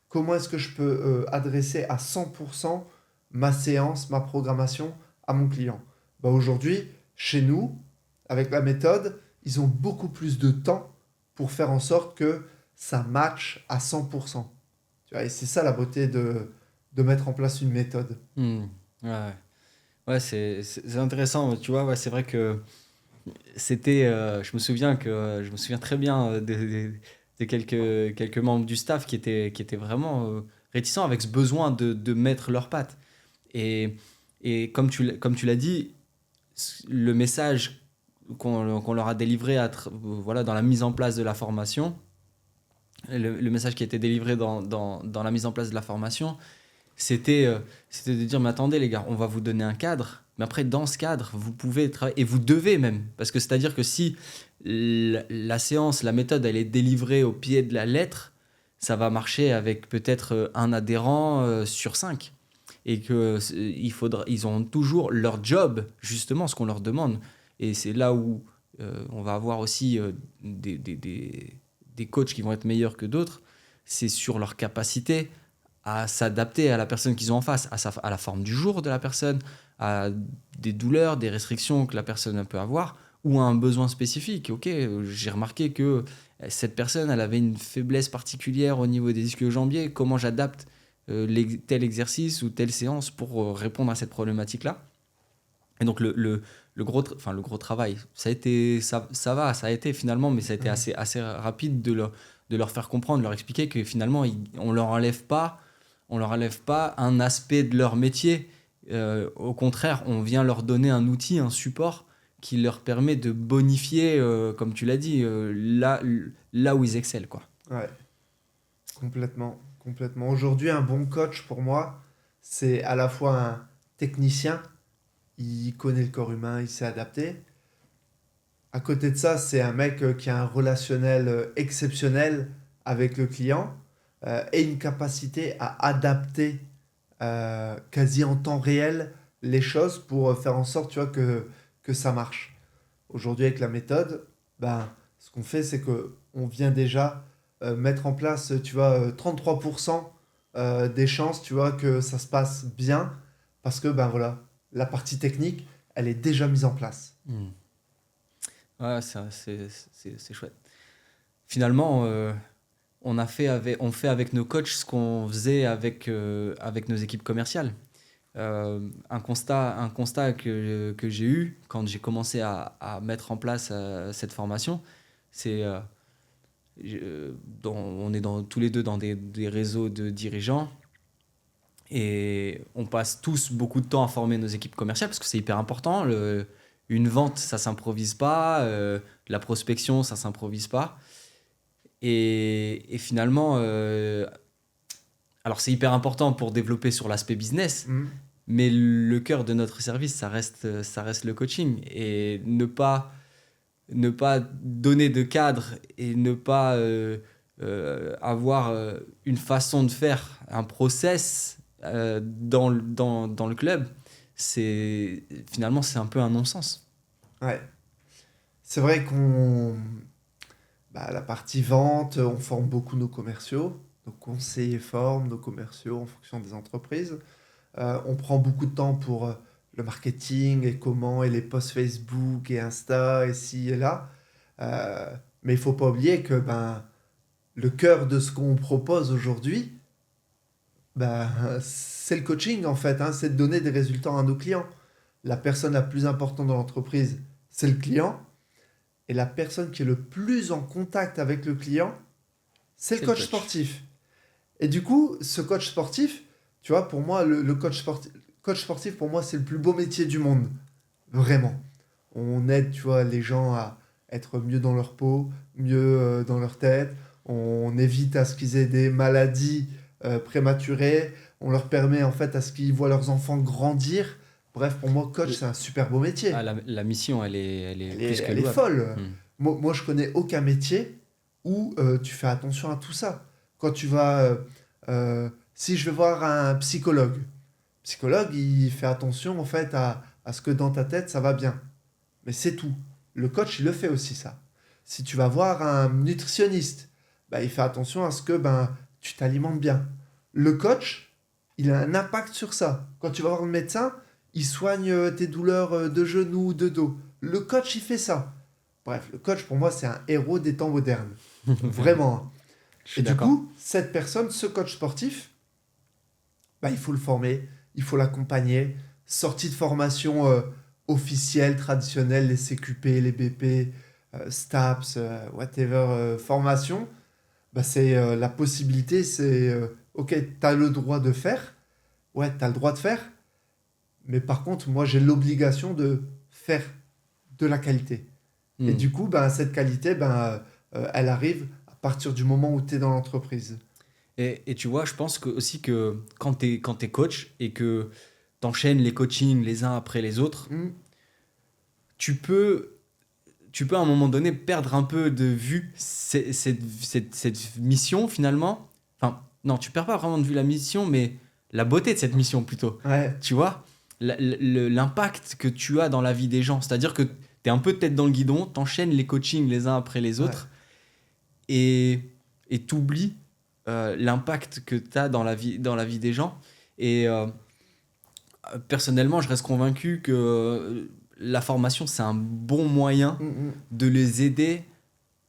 B: comment est-ce que je peux adresser à 100% ma séance, ma programmation à mon client. Bah, aujourd'hui, chez nous, avec la méthode, ils ont beaucoup plus de temps pour faire en sorte que ça matche à 100%. Tu vois, et c'est ça la beauté de mettre en place une méthode.
A: Hmm, ouais, ouais, c'est intéressant, tu vois, ouais, c'est vrai que je me souviens très bien de quelques membres du staff qui étaient vraiment réticents avec ce besoin de mettre leurs pattes. Et, et comme tu l'as dit, le message qu'on leur a délivré voilà, dans la mise en place de la formation, le message qui a été délivré dans la mise en place de la formation, c'était c'était de dire, mais attendez les gars, on va vous donner un cadre, mais après dans ce cadre, vous pouvez travailler, et vous devez même, parce que c'est-à-dire que si la séance, la méthode, elle est délivrée au pied de la lettre, ça va marcher avec peut-être un adhérent sur cinq. Et que ils ont toujours leur job, justement, ce qu'on leur demande. Et c'est là où on va avoir aussi des coachs qui vont être meilleurs que d'autres, c'est sur leur capacité à s'adapter à la personne qu'ils ont en face, à la forme du jour de la personne, à des douleurs, des restrictions que la personne peut avoir, ou à un besoin spécifique. Ok, j'ai remarqué que cette personne, elle avait une faiblesse particulière au niveau des ischio-jambiers. Comment j'adapte tel exercice ou telle séance pour répondre à cette problématique-là? Et donc le gros travail, ça a été finalement, mais ça a été
B: Mhm.
A: assez rapide de leur faire comprendre, de leur expliquer que finalement, on leur enlève pas un aspect de leur métier. Au contraire, on vient leur donner un outil, un support qui leur permet de bonifier, comme tu l'as dit, là où ils excellent, quoi.
B: Ouais, complètement, complètement. Aujourd'hui, un bon coach pour moi, c'est à la fois un technicien, il connaît le corps humain, il s'est adapté. À côté de ça, c'est un mec qui a un relationnel exceptionnel avec le client et une capacité à adapter quasi en temps réel les choses pour faire en sorte, tu vois, que ça marche. Aujourd'hui, avec la méthode, ben, ce qu'on fait, c'est que on vient déjà mettre en place, tu vois, 33% des chances, tu vois, que ça se passe bien, parce que, ben voilà, la partie technique, elle est déjà mise en place.
A: Hmm. Ouais, c'est chouette. Finalement, on fait avec nos coachs ce qu'on faisait avec nos équipes commerciales. Un constat que j'ai eu quand j'ai commencé à mettre en place cette formation, c'est on est tous les deux dans des réseaux de dirigeants et on passe tous beaucoup de temps à former nos équipes commerciales parce que c'est hyper important. Une vente, ça s'improvise pas. La prospection, ça s'improvise pas. Et finalement, alors c'est hyper important pour développer sur l'aspect business,
B: Hmm.
A: mais le cœur de notre service, ça reste le coaching. Et ne pas donner de cadre et ne pas avoir une façon de faire, un process dans le club, finalement, c'est un peu un non-sens.
B: Ouais. C'est vrai qu'on... Bah, la partie vente, on forme beaucoup nos commerciaux. Nos conseillers forment nos commerciaux en fonction des entreprises. On prend beaucoup de temps pour le marketing et comment, et les posts Facebook et Insta, et ci et là. Mais il faut pas oublier que ben, le cœur de ce qu'on propose aujourd'hui, ben, c'est le coaching en fait, hein, c'est de donner des résultats à nos clients. La personne la plus importante dans l'entreprise, c'est le client. Et la personne qui est le plus en contact avec le client, c'est le
A: C'est le
B: coach
A: coach.
B: sportif. Et du coup, ce coach sportif, tu vois, pour moi, le coach sportif, pour moi, c'est le plus beau métier du monde. Vraiment. On aide, tu vois, les gens à être mieux dans leur peau, mieux dans leur tête. On évite à ce qu'ils aient des maladies prématurées. On leur permet, en fait, à ce qu'ils voient leurs enfants grandir. Bref, pour moi, coach, c'est un super beau
A: Ah,
B: métier.
A: la mission, elle est plus que
B: Elle est
A: louable.
B: folle.
A: Hmm.
B: Moi, je connais aucun métier où tu fais attention à tout ça. Quand tu vas... si je vais voir un psychologue, il fait attention en fait à ce que dans ta tête, ça va bien. Mais c'est tout. Le coach, il le fait aussi ça. Si tu vas voir un nutritionniste, bah, il fait attention à ce que ben, tu t'alimentes bien. Le coach, il a un impact sur ça. Quand tu vas voir le médecin, il soigne tes douleurs de genoux, de dos. Le coach, il fait ça. Bref, le coach, pour moi, c'est un héros des temps modernes. Vraiment.
A: Je
B: Et
A: suis
B: du
A: d'accord.
B: coup, cette personne, ce coach sportif, bah, il faut le former, il faut l'accompagner. Sortie de formation officielle, traditionnelle, les CQP, les BP, STAPS, whatever, formation, bah, c'est la possibilité, c'est ok, tu as le droit de faire, ouais, tu as le droit de faire, mais par contre, moi, j'ai l'obligation de faire de la qualité. Et
A: Hmm.
B: du coup, ben, cette qualité, ben, elle arrive à partir du moment où tu es dans l'entreprise.
A: Et tu vois, je pense aussi que quand t'es coach et que t'enchaînes les coachings les uns après les autres,
B: Hmm.
A: tu peux, tu peux à un moment donné perdre un peu de vue cette mission finalement. Enfin, non, tu perds pas vraiment de vue la mission, mais la beauté de cette mission plutôt.
B: Ouais,
A: Tu vois, l'impact que tu as dans la vie des gens. C'est-à-dire que tu es un peu tête dans le guidon, t'enchaînes les coachings les uns après les
B: ouais,
A: autres et t'oublies l'impact que tu as dans la vie des gens. Et personnellement, je reste convaincu que la formation, c'est un bon moyen
B: hmm, hmm,
A: de les aider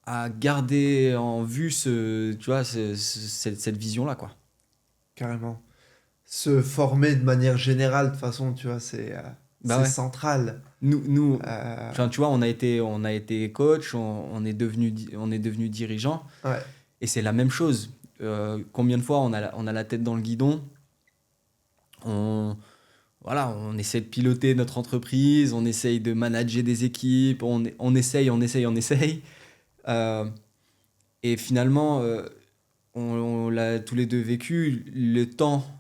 A: à garder en vue tu vois, cette vision-là, quoi.
B: carrément. Se former de manière générale, de toute façon, tu vois,
A: Bah
B: c'est
A: ouais.
B: central.
A: Nous,
B: Euh,
A: enfin, tu vois, on a été coach, on est devenu dirigeant,
B: ouais,
A: et c'est la même chose. Combien de fois on a la tête dans le guidon, on, voilà, on essaie de piloter notre entreprise, on essaye de manager des équipes, on essaye. Euh, et finalement, on l'a tous les deux vécu,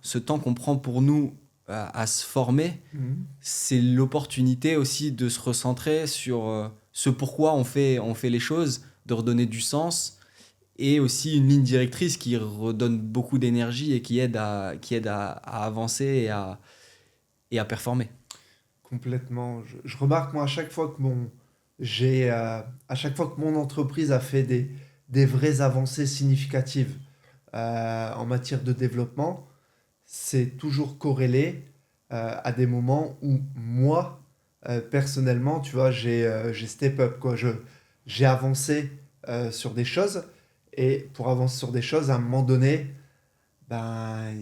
A: ce temps qu'on prend pour nous à se former,
B: mhm,
A: c'est l'opportunité aussi de se recentrer sur ce pourquoi on fait les choses, de redonner du sens et aussi une ligne directrice qui redonne beaucoup d'énergie et qui aide à avancer et à performer.
B: complètement. Je remarque, moi, à chaque fois que à chaque fois que mon entreprise a fait des vraies avancées significatives en matière de développement, c'est toujours corrélé à des moments où moi, personnellement, tu vois, j'ai step up, quoi. J'ai avancé sur des choses, et pour avancer sur des choses, à un moment donné, ben,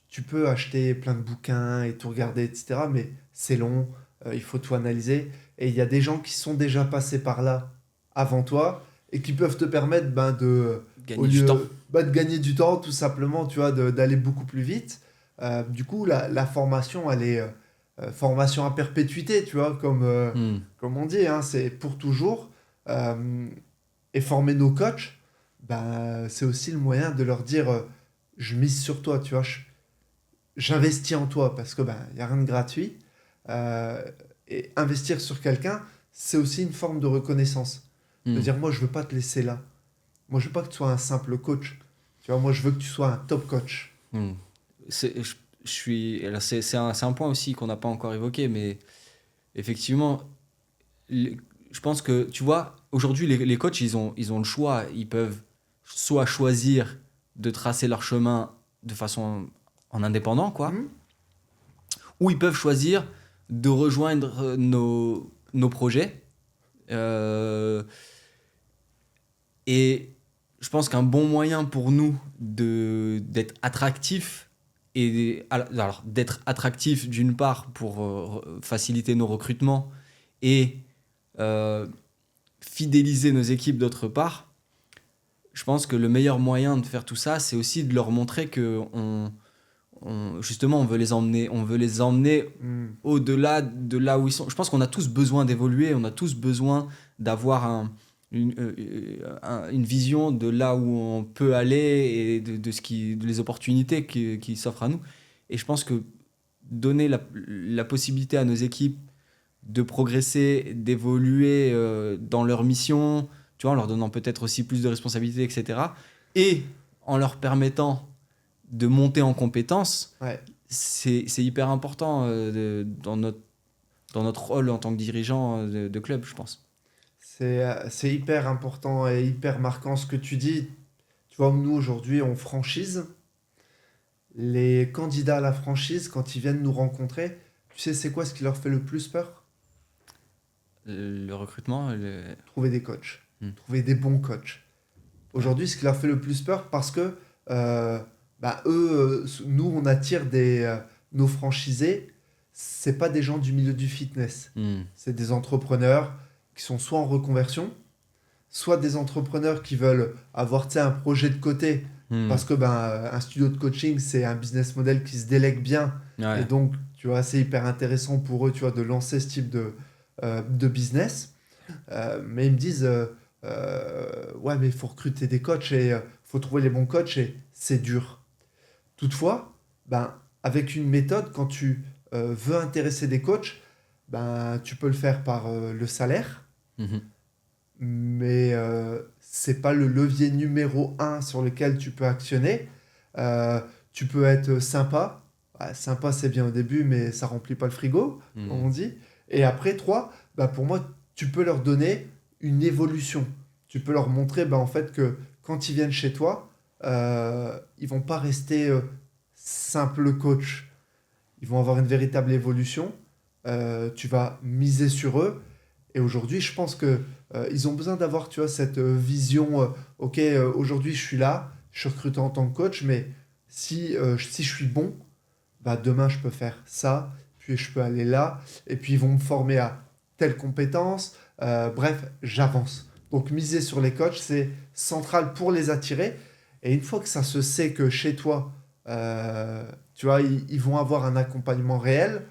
B: tu peux acheter plein de bouquins et tout regarder, etc. Mais c'est long, il faut tout analyser. Et il y a des gens qui sont déjà passés par là avant toi et qui peuvent te permettre au
A: Gagner du temps.
B: lieu de gagner du temps, tout simplement, tu vois, d'aller beaucoup plus vite. Du coup, la formation, elle est formation à perpétuité, tu vois,
A: Hmm.
B: comme on dit, hein, c'est pour toujours. Euh, et former nos coachs, ben, c'est aussi le moyen de leur dire je mise sur toi, tu vois, j'investis en toi parce que ben, y a rien de gratuit. Euh, et investir sur quelqu'un, c'est aussi une forme de reconnaissance. De
A: Hmm.
B: dire moi, je veux pas te laisser là. Moi, je veux pas que tu sois un simple coach. Tu vois, moi, je veux que tu sois un top coach.
A: Hmm. Je suis, alors c'est un point aussi qu'on n'a pas encore évoqué, mais effectivement, les- je pense que, tu vois, aujourd'hui, les coachs, ils ont le choix. Ils peuvent soit choisir de tracer leur chemin de façon en indépendant, quoi,
B: Hmm.
A: ou ils peuvent choisir de rejoindre nos projets. Euh, et je pense qu'un bon moyen pour nous d'être attractifs, alors d'être attractifs d'une part pour faciliter nos recrutements et euh, fidéliser nos équipes d'autre part, je pense que le meilleur moyen de faire tout ça, c'est aussi de leur montrer que justement, on veut les emmener
B: Hmm.
A: au-delà de là où ils sont. Je pense qu'on a tous besoin d'évoluer, on a tous besoin d'avoir une vision de là où on peut aller et de les opportunités qui s'offrent à nous. Et je pense que donner la possibilité à nos équipes de progresser, d'évoluer dans leur mission, tu vois, en leur donnant peut-être aussi plus de responsabilités, etc. Et en leur permettant de monter en compétences,
B: Ouais.
A: c'est hyper important dans notre rôle en tant que dirigeant de club, je pense.
B: C'est hyper important et hyper marquant ce que tu dis. Tu vois, nous, aujourd'hui, on franchise. Les candidats à la franchise, quand ils viennent nous rencontrer, tu sais, c'est quoi ce qui leur fait le plus peur?
A: Le recrutement,
B: Trouver des coachs,
A: Hmm.
B: trouver des bons coachs.
A: Ouais.
B: Aujourd'hui, ce qui leur fait le plus peur, parce que bah, eux, nous, on attire nos franchisés, c'est pas des gens du milieu du fitness.
A: Hmm.
B: C'est des entrepreneurs qui sont soit en reconversion, soit des entrepreneurs qui veulent avoir, tu sais, un projet de côté,
A: Hmm.
B: parce que ben, un studio de coaching, c'est un business model qui se délègue bien, et
A: Ouais.
B: donc, tu vois, c'est hyper intéressant pour eux, tu vois, de lancer ce type de business. Mais ils me disent, ouais, mais il faut recruter des coachs et faut trouver les bons coachs et c'est dur. Toutefois, ben, avec une méthode, quand tu veux intéresser des coachs, ben, tu peux le faire par le salaire,
A: Mhm.
B: mais c'est pas le levier numéro un sur lequel tu peux actionner. Tu peux être sympa. Ouais, sympa, c'est bien au début, mais ça remplit pas le frigo, comme
A: Hmm.
B: on dit. Et après, trois, bah, pour moi, tu peux leur donner une évolution. Tu peux leur montrer bah, en fait que quand ils viennent chez toi, ils vont pas rester simples coach. Ils vont avoir une véritable évolution. Tu vas miser sur eux. Et aujourd'hui, je pense que ils ont besoin d'avoir, tu vois, cette vision. Ok, aujourd'hui, je suis là, je suis recruté en tant que coach, mais si je suis bon, bah demain, je peux faire ça, puis je peux aller là, et puis ils vont me former à telle compétence. Bref, j'avance. Donc, miser sur les coachs, c'est central pour les attirer. Et une fois que ça se sait que chez toi, tu vois, ils vont avoir un accompagnement réel,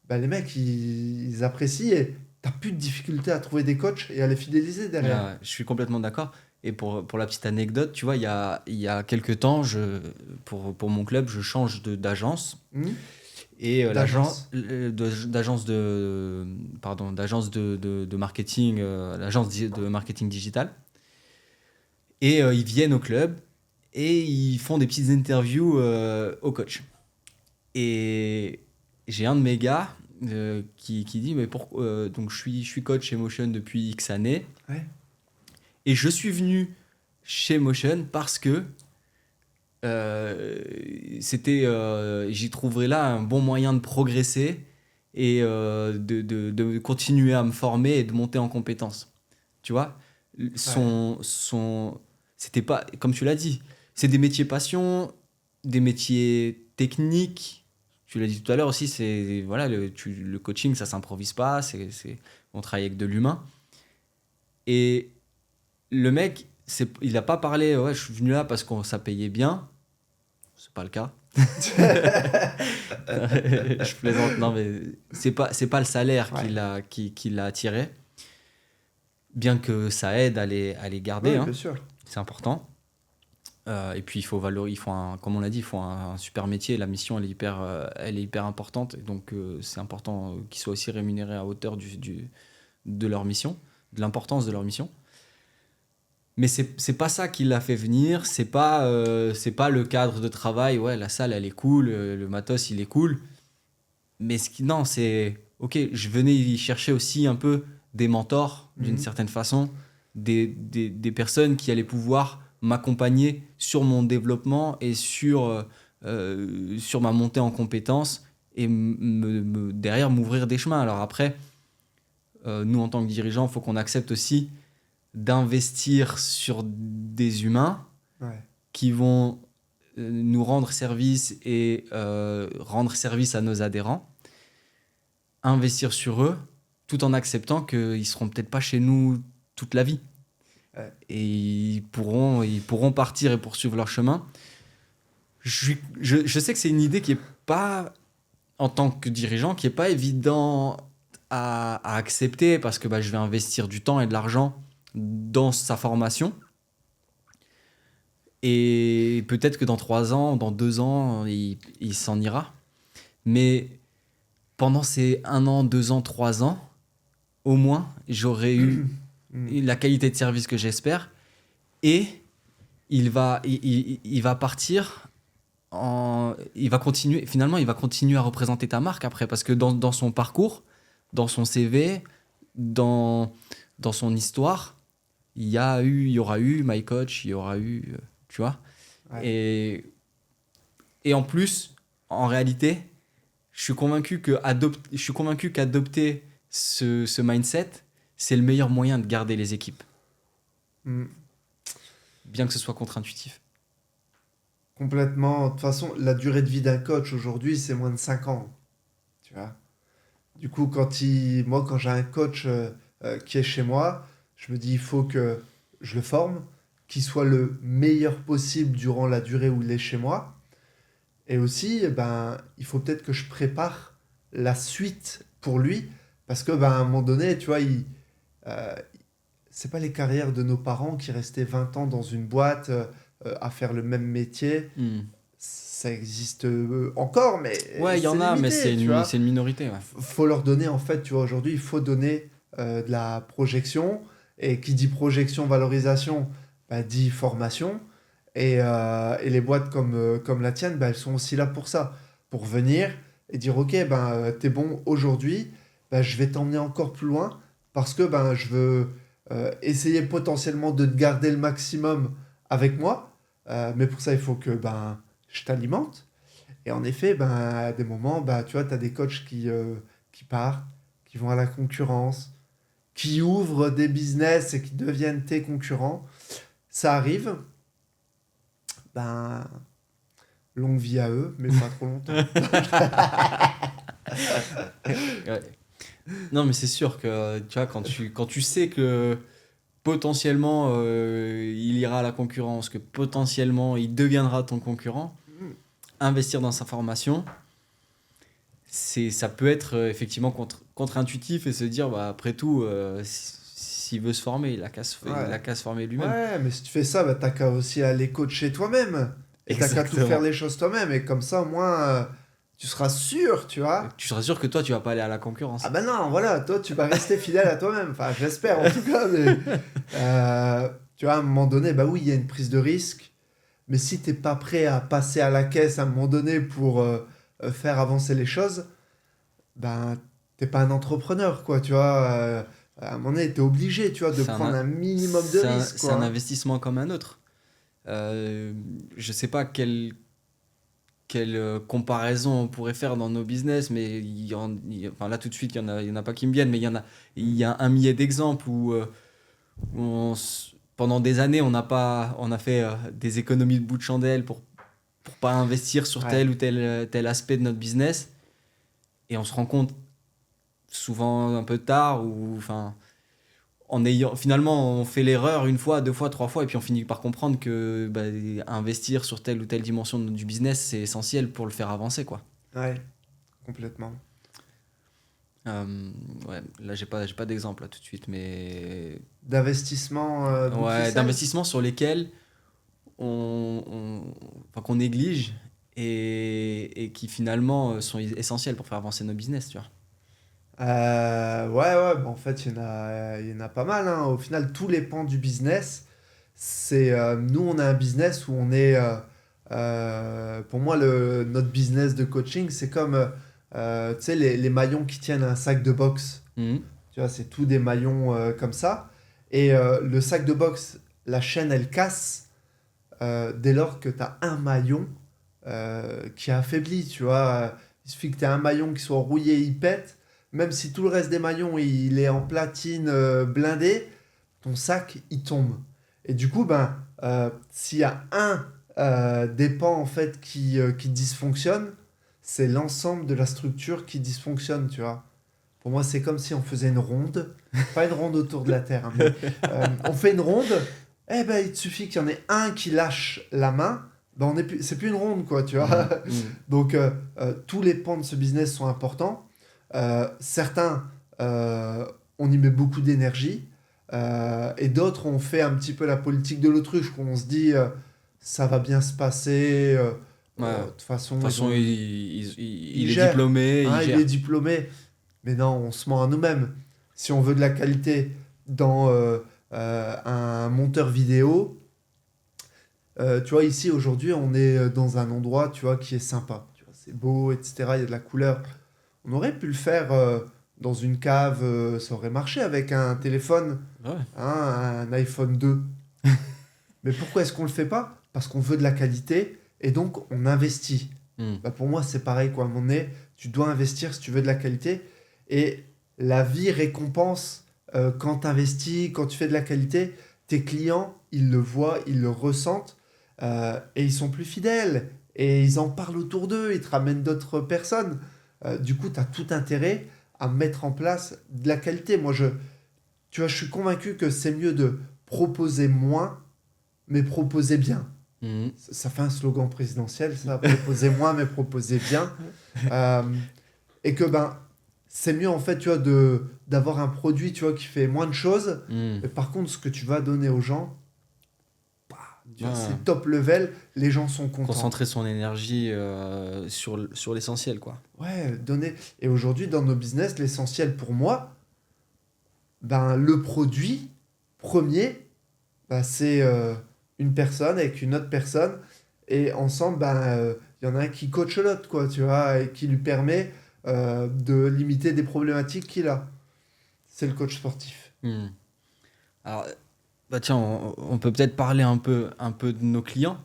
B: bah, les mecs, ils apprécient et t'as plus de difficulté à trouver des coachs et à les fidéliser
A: Ouais,
B: derrière.
A: ouais, je suis complètement d'accord. Et pour la petite anecdote, tu vois, il y a quelques temps, pour mon club, je change d'agence.
B: Hmm.
A: Et
B: D'agence.
A: d'agence de marketing, de marketing digital. Et ils viennent au club et ils font des petites interviews au coach. Et j'ai un de mes gars qui dit, mais pourquoi donc je suis coach Emotion depuis X années.
B: Ouais.
A: Et je suis venu chez Motion parce que j'y trouverais là un bon moyen de progresser et de continuer à me former et de monter en compétences. Tu vois, c'était pas, comme tu l'as dit, c'est des métiers passion, des métiers techniques. Tu l'as dit tout à l'heure aussi, c'est, voilà, le coaching, ça s'improvise pas, on travaille avec de l'humain. Et le mec, il n'a pas parlé, ouais, je suis venu là parce que ça payait bien. C'est pas le cas. Je plaisante, non, mais c'est pas le salaire qui l'a attiré. Bien que ça aide à les garder,
B: Oui,
A: hein,
B: bien sûr.
A: c'est important. Et puis, comme on l'a dit, il faut un super métier. La mission, elle est hyper importante. Et donc, c'est important qu'ils soient aussi rémunérés à hauteur de leur mission, de l'importance de leur mission. Mais c'est pas ça qui l'a fait venir. C'est pas le cadre de travail. Ouais, la salle, elle est cool. Le matos, il est cool. Mais non, c'est... Ok, je venais y chercher aussi un peu des mentors, d'une certaine façon. Des personnes qui allaient pouvoir m'accompagner sur mon développement et sur ma montée en compétences et derrière m'ouvrir des chemins. Alors après, nous en tant que dirigeants, il faut qu'on accepte aussi d'investir sur des humains qui vont nous rendre service et rendre service à nos adhérents, investir sur eux tout en acceptant qu'ils ne seront peut-être pas chez nous toute la vie. Et ils pourront partir et poursuivre leur chemin. Je sais que c'est une idée qui n'est pas, en tant que dirigeant, qui n'est pas évident à accepter parce que je vais investir du temps et de l'argent dans sa formation. Et peut-être que dans 3 ans, dans 2 ans, il s'en ira. Mais pendant ces 1 an, 2 ans, 3 ans, au moins, j'aurais eu la qualité de service que j'espère. Et il va partir il va continuer à représenter ta marque après. Parce que dans son parcours, dans son CV, dans son histoire, il y aura eu My Coach, il y aura eu... tu vois. Et en plus, en réalité, je suis convaincu qu'adopter ce mindset, c'est le meilleur moyen de garder les équipes. Bien que ce soit contre-intuitif.
B: Complètement. De toute façon, la durée de vie d'un coach aujourd'hui, c'est moins de 5 ans. Tu vois. Du coup, quand j'ai un coach qui est chez moi, je me dis, il faut que je le forme, qu'il soit le meilleur possible durant la durée où il est chez moi. Et aussi, il faut peut-être que je prépare la suite pour lui. Parce que, à un moment donné, tu vois, c'est pas les carrières de nos parents qui restaient 20 ans dans une boîte à faire le même métier. Ça existe encore, mais
A: ouais, il y en a, mais c'est une minorité. Ouais.
B: Faut leur donner, en fait, tu vois, aujourd'hui, il faut donner de la projection. Et qui dit projection, valorisation, dit formation. Et les boîtes comme la tienne, elles sont aussi là pour ça. Pour venir et dire, ok, t'es bon aujourd'hui, je vais t'emmener encore plus loin parce que je veux essayer potentiellement de te garder le maximum avec moi. Mais pour ça, il faut que je t'alimente. Et en effet, à des moments, tu vois, tu as des coachs qui partent, qui vont à la concurrence, qui ouvrent des business et qui deviennent tes concurrents. Ça arrive. Longue vie à eux, mais pas trop longtemps.
A: Ouais. Non, mais c'est sûr que tu vois, quand tu sais que potentiellement il ira à la concurrence, que potentiellement il deviendra ton concurrent, investir dans sa formation, ça peut être effectivement contre-intuitif et se dire, après tout, s'il veut se former, il a qu'à se former lui-même.
B: Ouais, mais si tu fais ça, t'as qu'à aussi aller coacher toi-même. Et t'as qu'à tout faire les choses toi-même. Et comme ça, au moins, tu seras sûr, tu vois.
A: Tu seras sûr que toi, tu vas pas aller à la concurrence.
B: Ah non, voilà, toi, tu vas rester fidèle à toi-même. Enfin, j'espère en tout cas. Mais, tu vois, à un moment donné, oui, il y a une prise de risque. Mais si t'es pas prêt à passer à la caisse à un moment donné pour faire avancer les choses, t'es pas un entrepreneur, quoi, tu vois. à un moment donné, tu es obligé, tu vois, de
A: C'est
B: prendre un minimum de risque,
A: c'est un
B: quoi.
A: investissement comme un autre. Je sais pas quelle comparaison on pourrait faire dans nos business, mais enfin, là tout de suite, il y en a pas qui me viennent, mais il y a un millier d'exemples où pendant des années, on a fait des économies de bout de chandelle pour pas investir sur
B: Ouais,
A: tel ou tel aspect de notre business. Et on se rend compte souvent un peu tard, ou enfin, finalement, on fait l'erreur une fois, deux fois, trois fois, et puis on finit par comprendre que bah, investir sur telle ou telle dimension du business, c'est essentiel pour le faire avancer, quoi.
B: ouais, complètement.
A: Euh, ouais, là, j'ai pas d'exemple là tout de suite, mais
B: D'investissement bout de
A: ouais,
B: ficelle?
A: d'investissements sur lesquels enfin, qu'on néglige et qui finalement sont essentiels pour faire avancer nos business, tu vois.
B: Ouais, bah, en fait, il y en a pas mal, hein. Au final, tous les pans du business, nous, on a un business où on est. Pour moi, notre business de coaching, c'est comme, tu sais, les maillons qui tiennent un sac de boxe.
A: Mhm.
B: Tu vois, c'est tous des maillons comme ça. Et le sac de boxe, la chaîne, elle casse dès lors que tu as un maillon qui est affaibli, tu vois. Il suffit que tu aies un maillon qui soit rouillé, il pète. Même si tout le reste des maillons, il est en platine blindé, ton sac, il tombe. Et du coup, ben, s'il y a un des pans, en fait, qui dysfonctionne, c'est l'ensemble de la structure qui dysfonctionne, tu vois. Pour moi, c'est comme si on faisait une ronde. Pas une ronde autour de la Terre, hein, mais on fait une ronde. Eh ben, il te suffit qu'il y en ait un qui lâche la main. Ben, c'est plus une ronde, quoi, tu vois.
A: Mhm. Mhm.
B: Donc, tous les pans de ce business sont importants. Certains, on y met beaucoup d'énergie. Et d'autres, on fait un petit peu la politique de l'autruche, qu'on se dit, ça va bien se passer.
A: Ouais.
B: De toute façon,
A: De toute façon,
B: ils
A: il est
B: gèrent.
A: diplômé, il
B: Hein, il est
A: gère.
B: diplômé. Mais non, on se ment à nous-mêmes. Si on veut de la qualité dans un monteur vidéo, tu vois, ici aujourd'hui, on est dans un endroit, tu vois, qui est sympa. Tu vois, c'est beau, etc. Il y a de la couleur. On aurait pu le faire dans une cave, ça aurait marché avec un téléphone,
A: Ouais.
B: hein, un iPhone 2. Mais pourquoi est-ce qu'on le fait pas? Parce qu'on veut de la qualité et donc on investit.
A: Mhm.
B: Bah, pour moi, c'est pareil, quoi. À un moment donné, tu dois investir si tu veux de la qualité. Et la vie récompense quand tu investis, quand tu fais de la qualité. Tes clients, ils le voient, ils le ressentent et ils sont plus fidèles. Et ils en parlent autour d'eux, ils te ramènent d'autres personnes. Du coup, tu as tout intérêt à mettre en place de la qualité. Tu vois, je suis convaincu que c'est mieux de proposer moins, mais proposer bien.
A: Mhm.
B: Ça fait un slogan présidentiel, ça, proposer moins, mais proposer bien. Euh, et que ben, c'est mieux en fait, tu vois, d'avoir un produit, tu vois, qui fait moins de choses.
A: Mhm.
B: Mais par contre, ce que tu vas donner aux gens, tu vois,
A: Ouais.
B: c'est top level, les gens sont contents.
A: Concentrer son énergie sur l'essentiel, quoi.
B: Ouais, donner. Et aujourd'hui, dans nos business, l'essentiel pour moi, ben, le produit premier, ben, c'est une personne avec une autre personne. Et ensemble, ben, il y en a un qui coach l'autre, quoi, tu vois, et qui lui permet de limiter des problématiques qu'il a. C'est le coach sportif.
A: Mhm. Alors, bah tiens, on peut peut-être parler un peu de nos clients.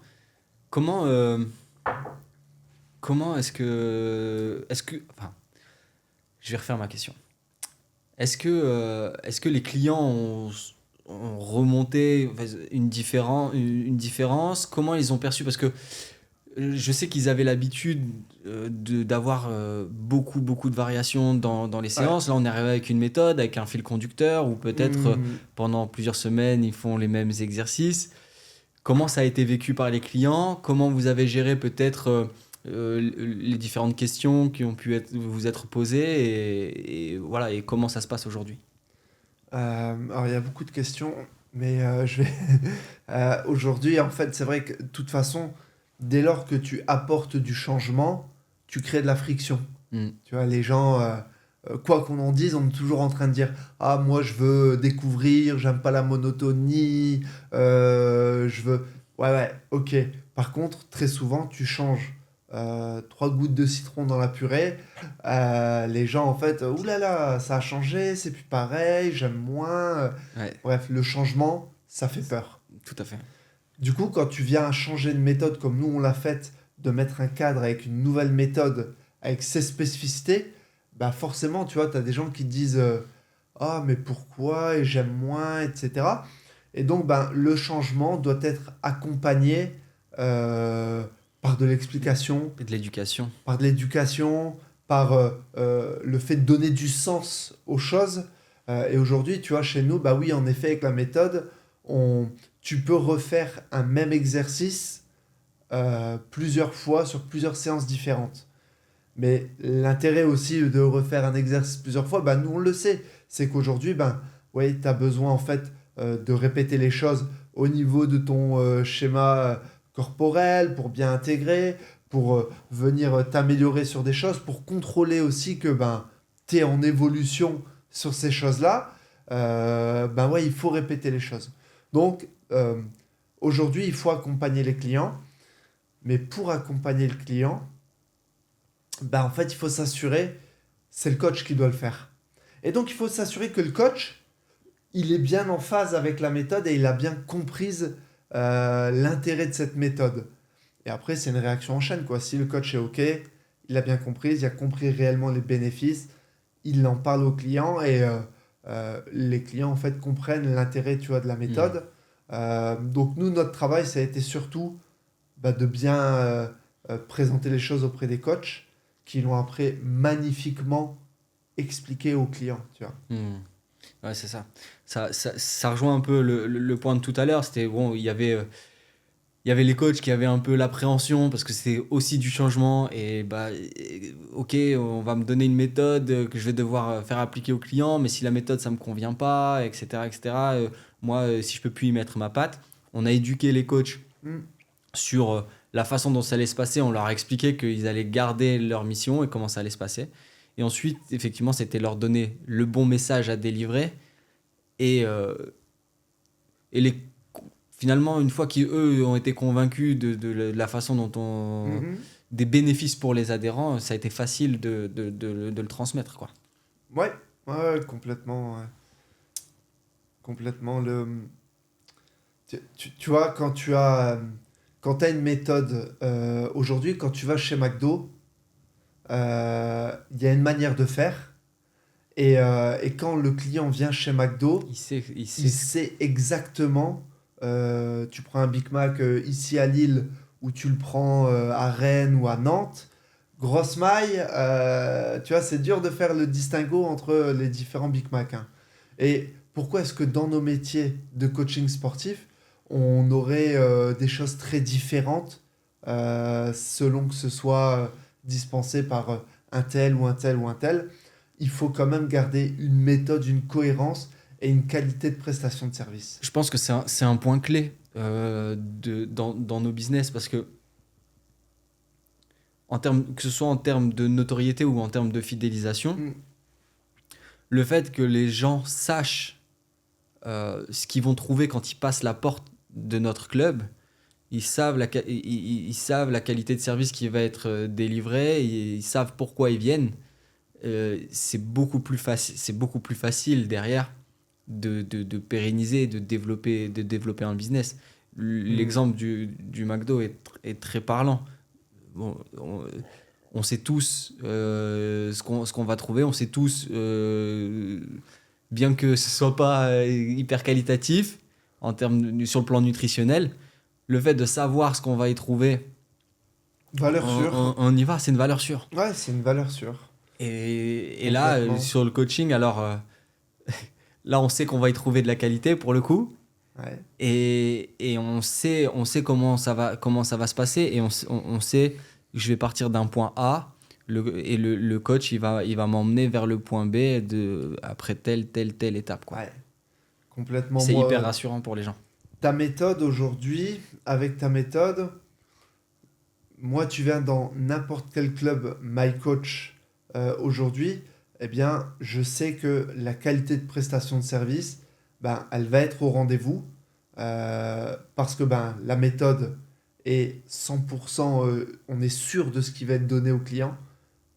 A: Comment, comment enfin, je vais refaire ma question. Est-ce que les clients ont remonté enfin, une différence? Comment ils ont perçu? Parce que je sais qu'ils avaient l'habitude d'avoir beaucoup de variations dans les
B: Ouais.
A: séances. Là, on est arrivé avec une méthode, avec un fil conducteur, ou peut-être
B: Hmm.
A: pendant plusieurs semaines, ils font les mêmes exercices. Comment ça a été vécu par les clients? Comment vous avez géré peut-être les différentes questions qui ont pu vous être posées et voilà, et comment ça se passe aujourd'hui?
B: Alors, il y a beaucoup de questions, mais je vais. Aujourd'hui, en fait, c'est vrai que de toute façon, dès lors que tu apportes du changement, tu crées de la friction.
A: Hmm.
B: Tu vois, les gens, quoi qu'on en dise, on est toujours en train de dire: Ah, moi, je veux découvrir, j'aime pas la monotonie, je veux. Ouais, ouais, ok. Par contre, très souvent, tu changes 3 gouttes de citron dans la purée, les gens en fait, oulala, ça a changé, c'est plus pareil, j'aime moins.
A: Ouais,
B: Bref, le changement, ça fait peur.
A: tout à fait.
B: Du coup, quand tu viens changer de méthode comme nous on l'a fait, de mettre un cadre avec une nouvelle méthode, avec ses spécificités, bah forcément, tu vois, tu as des gens qui te disent ah, mais pourquoi et j'aime moins, etc. Et donc, ben, le changement doit être accompagné euh, par de l'explication,
A: Et de l'éducation.
B: par de l'éducation, par le fait de donner du sens aux choses. Et aujourd'hui, tu vois, chez nous, bah oui, en effet, avec la méthode, tu peux refaire un même exercice plusieurs fois sur plusieurs séances différentes. Mais l'intérêt aussi de refaire un exercice plusieurs fois, bah nous on le sait, c'est qu'aujourd'hui, ben, ouais, tu as besoin en fait de répéter les choses au niveau de ton schéma corporel pour bien intégrer, pour venir t'améliorer sur des choses, pour contrôler aussi que ben, tu es en évolution sur ces choses-là. Ben ouais, il faut répéter les choses. Donc aujourd'hui, il faut accompagner les clients, mais pour accompagner le client, bah, en fait, il faut s'assurer, c'est le coach qui doit le faire. Et donc, il faut s'assurer que le coach, il est bien en phase avec la méthode et il a bien comprise l'intérêt de cette méthode. Et après, c'est une réaction en chaîne, quoi. Si le coach est OK, il a bien compris, il a compris réellement les bénéfices, il en parle aux clients et les clients, en fait, comprennent l'intérêt, tu vois, de la
A: Hmm.
B: méthode. Donc, nous, notre travail, ça a été surtout bah, de bien présenter les choses auprès des coachs qui l'ont après magnifiquement expliqué aux clients, tu vois.
A: Hmm. Ouais, c'est ça. Ça rejoint un peu le point de tout à l'heure. C'était bon, il y avait les coachs qui avaient un peu l'appréhension parce que c'est aussi du changement et bah ok, on va me donner une méthode que je vais devoir faire appliquer au client, mais si la méthode ça me convient pas, etc., etc. Moi, si je peux plus y mettre ma patte, on a éduqué les coachs
B: Mm.
A: sur la façon dont ça allait se passer. On leur a expliqué qu'ils allaient garder leur mission et comment ça allait se passer. Et ensuite, effectivement, c'était leur donner le bon message à délivrer et et finalement, une fois qu'eux ont été convaincus de la façon dont
B: Mhm.
A: des bénéfices pour les adhérents, ça a été facile de le transmettre, quoi.
B: Ouais, ouais, ouais, complètement. Ouais. Complètement. Tu vois, quand tu as une méthode, aujourd'hui, quand tu vas chez McDo, il y a une manière de faire. Et quand le client vient chez McDo,
A: Il
B: il
A: sait.
B: sait exactement. Tu prends un Big Mac ici à Lille ou tu le prends à Rennes ou à Nantes. Grosse maille, tu vois, c'est dur de faire le distinguo entre les différents Big Mac, hein. Et pourquoi est-ce que dans nos métiers de coaching sportif, on aurait des choses très différentes selon que ce soit dispensé par un tel ou un tel ou un tel? Il faut quand même garder une méthode, une cohérence et une qualité de prestation de service.
A: Je pense que c'est un point clé dans nos business parce que que ce soit en termes de notoriété ou en termes de fidélisation,
B: Mm.
A: le fait que les gens sachent ce qu'ils vont trouver quand ils passent la porte de notre club, ils savent la qualité de service qui va être délivrée, ils savent pourquoi ils viennent. C'est beaucoup plus facile derrière de pérenniser, de développer un business.
B: Mm.
A: L'exemple du McDo est très parlant. Bon, on sait tous ce qu'on va trouver, on sait tous, bien que ce soit pas hyper qualitatif sur le plan nutritionnel, le fait de savoir ce qu'on va y trouver,
B: Valeur sûre.
A: on y va, c'est une valeur sûre.
B: Ouais, c'est une valeur sûre.
A: Et là,
B: Complètement.
A: sur le coaching, alors là, on sait qu'on va y trouver de la qualité pour le coup.
B: Ouais.
A: Et on sait comment ça va se passer. Et on sait que je vais partir d'un point A. Le coach, il va m'emmener vers le point B après telle étape, quoi.
B: Ouais.
A: Et
B: Complètement.
A: c'est hyper
B: Moi,
A: rassurant pour les gens.
B: ta méthode aujourd'hui, avec ta méthode, moi, tu viens dans n'importe quel club My Coach aujourd'hui, eh bien, je sais que la qualité de prestation de service, ben, elle va être au rendez-vous parce que ben, la méthode et 100%, on est sûr de ce qui va être donné aux clients.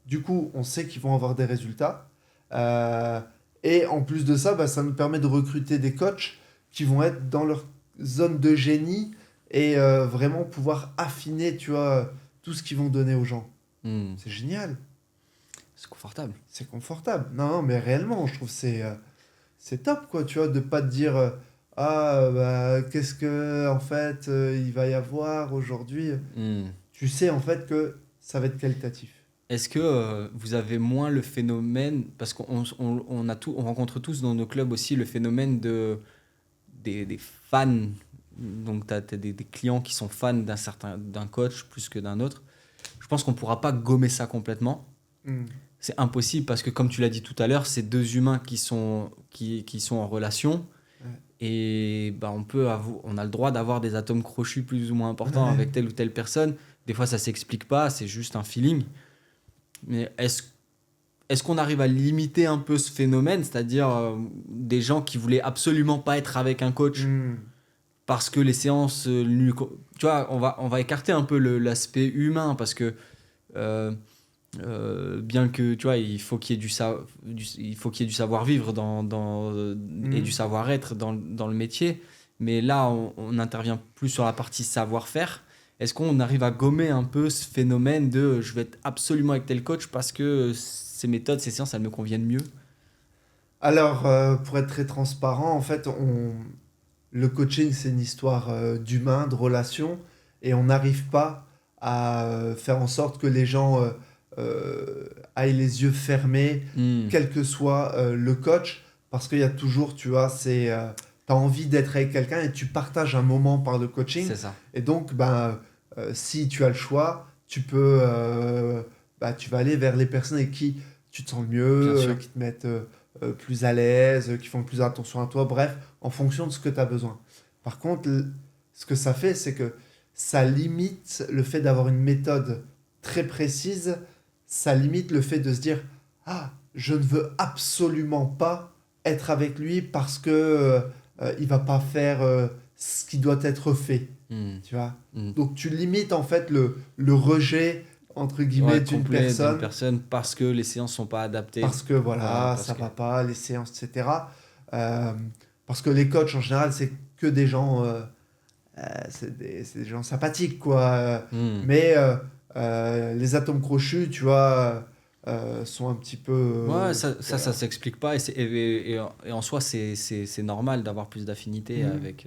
B: Du coup, on sait qu'ils vont avoir des résultats. Euh, et en plus de ça, bah, ça nous permet de recruter des coachs qui vont être dans leur zone de génie et vraiment pouvoir affiner, tu vois, tout ce qu'ils vont donner aux gens.
A: Hmm.
B: C'est génial,
A: C'est confortable.
B: c'est confortable. Non, non, mais réellement, je trouve que c'est top, quoi, tu vois, de pas te dire ah, bah, qu'est-ce que, en fait, il va y avoir aujourd'hui.
A: Hmm.
B: Tu sais, en fait, que ça va être qualitatif.
A: Est-ce que vous avez moins le phénomène, parce on rencontre tous dans nos clubs aussi le phénomène des fans, donc tu as des clients qui sont fans d'un coach plus que d'un autre. Je pense qu'on ne pourra pas gommer ça complètement.
B: Hmm.
A: C'est impossible parce que comme tu l'as dit tout à l'heure, c'est deux humains qui sont en relation
B: Ouais.
A: et bah, on a le droit d'avoir des atomes crochus plus ou moins importants
B: Ouais.
A: avec telle ou telle personne. Des fois ça s'explique pas, c'est juste un feeling. Mais est-ce qu'on arrive à limiter un peu ce phénomène, c'est-à-dire des gens qui voulaient absolument pas être avec un coach
B: Hmm.
A: parce que les séances, tu vois, on va écarter un peu l'aspect humain parce que euh, bien que tu vois, il faut qu'il y ait il faut qu'il y ait du savoir-vivre et du
B: Hmm.
A: savoir-être dans le métier, mais là on n'intervient plus sur la partie savoir-faire. Est-ce qu'on arrive à gommer un peu ce phénomène de je vais être absolument avec tel coach parce que ces méthodes, ces séances, elles me conviennent mieux?
B: Alors, pour être très transparent, en fait, le coaching, c'est une histoire d'humain, de relation, et on n'arrive pas à faire en sorte que les gens aillent les yeux fermés,
A: Hmm,
B: quel que soit le coach, parce qu'il y a toujours, tu vois, t'as envie d'être avec quelqu'un et tu partages un moment par le coaching,
A: c'est ça,
B: et donc, ben, si tu as le choix, tu vas aller vers les personnes avec qui tu te sens le
A: bien
B: mieux,
A: sûr.
B: qui te mettent plus à l'aise, qui font plus attention à toi, bref, en fonction de ce que tu as besoin. Par contre, ce que ça fait, c'est que ça limite le fait d'avoir une méthode très précise, ça limite le fait de se dire, ah, je ne veux absolument pas être avec lui parce que il va pas faire ce qui doit être fait,
A: Hmm,
B: tu vois.
A: hmm.
B: Donc tu limites en fait le rejet entre guillemets
A: Ouais,
B: d'une
A: complet d'une
B: personne
A: personne parce que les séances sont pas adaptées.
B: parce que
A: Ouais,
B: voilà,
A: parce
B: ça
A: que.
B: va pas, les séances, etc. Euh, parce que les coachs en général, c'est que des gens, c'est des gens sympathiques, quoi.
A: Hmm.
B: Mais les atomes crochus, tu vois, sont un petit peu.
A: Ouais, ça
B: Voilà.
A: s'explique pas et en soi, c'est normal d'avoir plus d'affinité
B: Hmm.
A: avec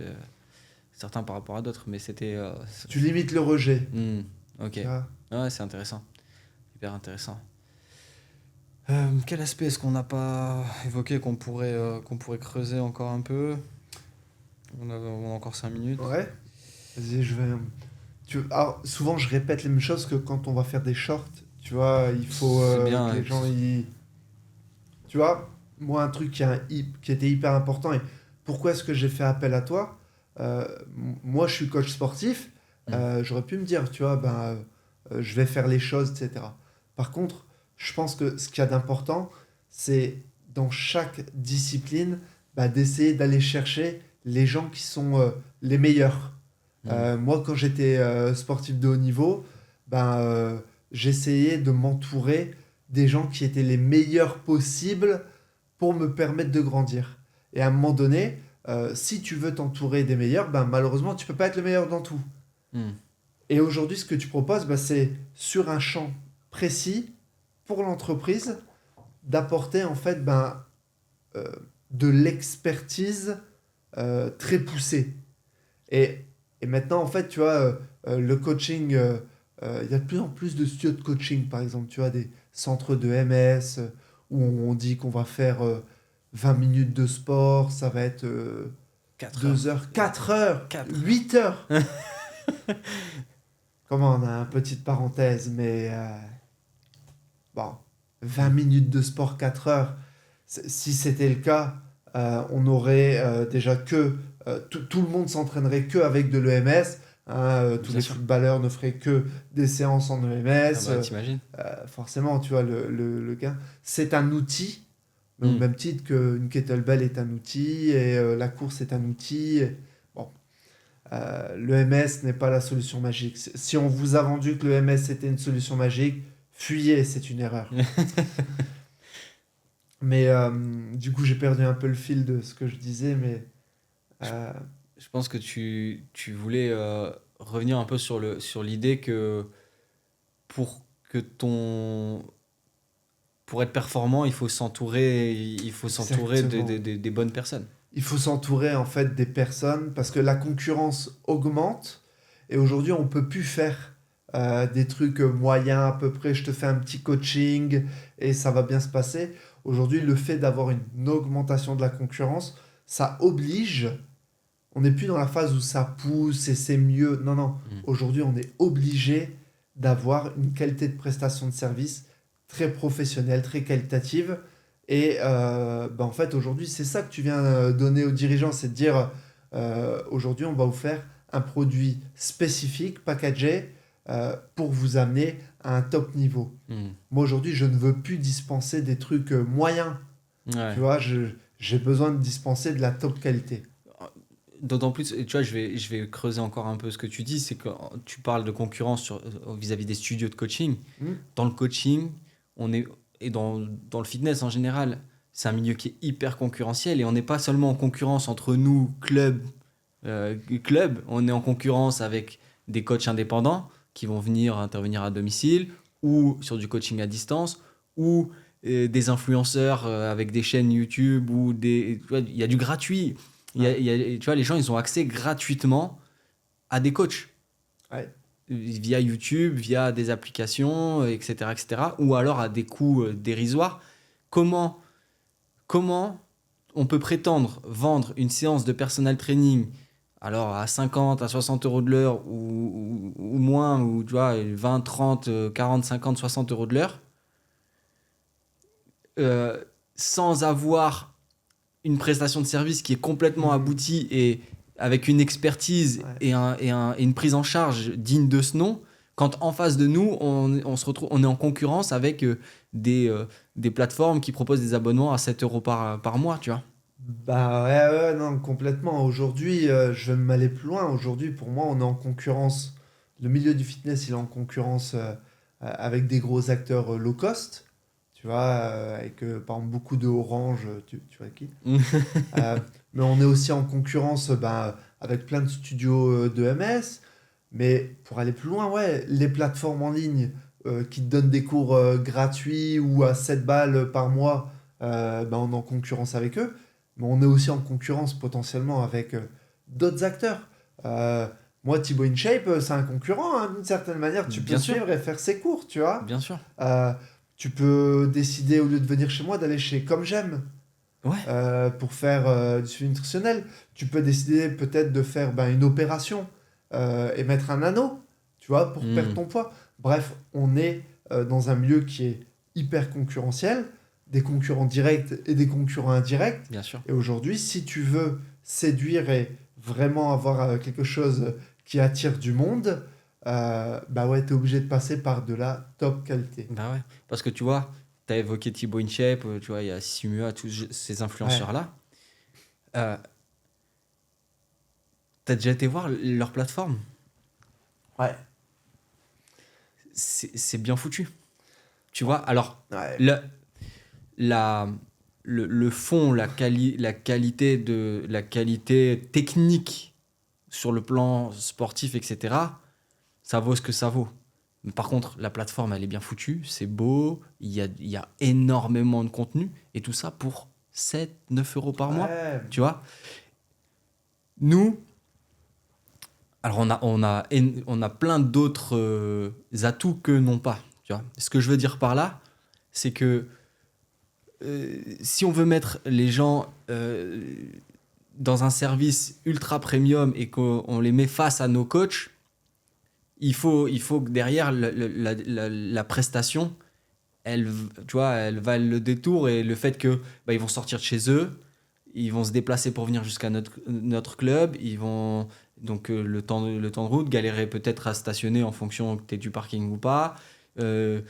A: certains par rapport à d'autres, mais c'était.
B: Tu limites le rejet,
A: Hmm, ok.
B: tu vois.
A: Ouais, c'est intéressant. Hyper intéressant. Quel aspect est-ce qu'on n'a pas évoqué qu'on pourrait creuser encore un peu? On a encore 5 minutes.
B: Ouais. Vas-y, je vais. Alors, souvent, je répète les mêmes choses que quand on va faire des shorts. Tu vois, il faut
A: C'est
B: que
A: bien.
B: les gens tu vois, moi, un truc qui était hyper important, et pourquoi est-ce que j'ai fait appel à toi? Moi, je suis coach sportif,
A: Hmm,
B: j'aurais pu me dire, tu vois, ben, je vais faire les choses, etc. Par contre, je pense que ce qu'il y a d'important, c'est dans chaque discipline, bah, d'essayer d'aller chercher les gens qui sont les meilleurs.
A: hmm,
B: Moi, quand j'étais sportif de haut niveau, ben, j'essayais de m'entourer des gens qui étaient les meilleurs possibles pour me permettre de grandir. Et à un moment donné, si tu veux t'entourer des meilleurs, ben, malheureusement, tu peux pas être le meilleur dans tout.
A: hmm,
B: Et aujourd'hui, ce que tu proposes, ben, c'est sur un champ précis pour l'entreprise d'apporter en fait euh, de l'expertise très poussée. Et, et maintenant, en fait, tu vois, le coaching, il y a de plus en plus de studios de coaching, par exemple, tu vois, des centres de MS où on dit qu'on va faire 20 minutes de sport, ça va être
A: 4 heures.
B: 2 heures, 4 heures,
A: 4 heures.
B: 8 heures. Comment on a une petite parenthèse, mais bon, 20 minutes de sport, 4 heures. Si c'était le cas, on aurait déjà tout le monde s'entraînerait que avec de l'EMS. Hein, tous
A: Bien
B: les
A: sûr.
B: footballeurs ne feraient que des séances en
A: Ah
B: EMS.
A: bah, t'imagines?
B: Forcément, tu vois, le gain. C'est un outil, mais au
A: Hmm,
B: même titre qu'une kettlebell est un outil et la course est un outil. Bon. L'EMS n'est pas la solution magique. Si on vous a vendu que l'EMS était une solution magique, fuyez, c'est une erreur. Mais du coup, j'ai perdu un peu le fil de ce que je disais, mais
A: Je,
B: euh,
A: je pense que tu voulais revenir un peu sur l'idée que pour que ton pour être performant, il faut s'entourer
B: exactement.
A: des bonnes personnes.
B: Il faut s'entourer en fait des personnes parce que la concurrence augmente et aujourd'hui on peut plus faire des trucs moyens à peu près. Je te fais un petit coaching et ça va bien se passer. Aujourd'hui, le fait d'avoir une augmentation de la concurrence, ça oblige. On n'est plus dans la phase où ça pousse et c'est mieux. Non, non.
A: Mm.
B: Aujourd'hui, on est obligé d'avoir une qualité de prestation de service très professionnelle, très qualitative. Et en fait, aujourd'hui, c'est ça que tu viens donner aux dirigeants, c'est de dire, aujourd'hui, on va vous faire un produit spécifique, packagé, pour vous amener à un top niveau.
A: Mm.
B: Moi, aujourd'hui, je ne veux plus dispenser des trucs moyens. Tu
A: Ouais.
B: vois, j'ai besoin de dispenser de la top qualité.
A: D'autant plus, et tu vois, je vais creuser encore un peu ce que tu dis, c'est que tu parles de concurrence vis-à-vis des studios de coaching.
B: Hmm.
A: Dans le coaching, on est, et dans le fitness en général, c'est un milieu qui est hyper concurrentiel et on n'est pas seulement en concurrence entre nous, club, on est en concurrence avec des coachs indépendants qui vont venir intervenir à domicile ou sur du coaching à distance ou des influenceurs avec des chaînes YouTube ou des, tu vois, il y a du gratuit.
B: Ouais.
A: Tu vois, les gens, ils ont accès gratuitement à des coachs
B: Ouais.
A: via YouTube, via des applications, etc., etc., ou alors à des coûts dérisoires. Comment, comment on peut prétendre vendre une séance de personal training alors à 50, à 60 euros de l'heure ou moins, ou tu vois, 20, 30, 40, 50, 60 euros de l'heure, euh, sans avoir une prestation de service qui est complètement
B: Hmm.
A: aboutie et avec une expertise
B: Ouais.
A: et une prise en charge digne de ce nom, quand en face de nous, on se retrouve, on est en concurrence avec des plateformes qui proposent des abonnements à 7 euros par mois, tu vois.
B: Bah ouais, ouais, non, complètement. Aujourd'hui, je vais m'aller plus loin. Aujourd'hui, pour moi, on est en concurrence. Le milieu du fitness, il est en concurrence avec des gros acteurs low cost. Tu vois, avec par exemple beaucoup de Orange, tu vois qui? Euh, mais on est aussi en concurrence avec plein de studios de MS. Mais pour aller plus loin, ouais, les plateformes en ligne qui te donnent des cours gratuits ou à 7 balles par mois, on est en concurrence avec eux. Mais on est aussi en concurrence potentiellement avec d'autres acteurs. Euh, Moi, Thibaut InShape, c'est un concurrent, hein, d'une certaine manière. Tu peux
A: Bien sûr,
B: suivre et faire ses cours, tu vois.
A: bien sûr.
B: Euh, Tu peux décider, au lieu de venir chez moi, d'aller chez Comme J'aime
A: Ouais.
B: pour faire du suivi nutritionnel. Tu peux décider peut-être de faire une opération et mettre un anneau, tu vois, pour perdre
A: Hmm.
B: ton poids. Bref, on est dans un milieu qui est hyper concurrentiel, des concurrents directs et des concurrents indirects.
A: Bien sûr.
B: Et aujourd'hui, si tu veux séduire et vraiment avoir quelque chose qui attire du monde, bah ouais, t'es obligé de passer par de la top qualité.
A: Bah ouais. Parce que tu vois, tu as évoqué Thibaut InShape, tu vois, il y a Simua, tous ces
B: Ouais,
A: influenceurs-là. Euh, T'as déjà été voir leur plateforme?
B: ouais,
A: C'est bien foutu. Tu vois, alors,
B: ouais,
A: le, la, le fond, la qualité technique sur le plan sportif, etc., ça vaut ce que ça vaut. Mais par contre, la plateforme, elle est bien foutue, c'est beau, il y a énormément de contenu, et tout ça pour 7 9 euros par mois.
B: ouais.
A: Tu vois, nous, alors on a plein d'autres atouts que non pas. Tu vois. Ce que je veux dire par là, c'est que si on veut mettre les gens dans un service ultra premium et qu'on les met face à nos coachs, il faut que derrière la prestation, tu vois, elle va le détour et le fait que bah, ils vont sortir de chez eux, ils vont se déplacer pour venir jusqu'à notre club, ils vont donc le temps de route, galérer peut-être à stationner en fonction que tu aies du parking ou pas. Euh,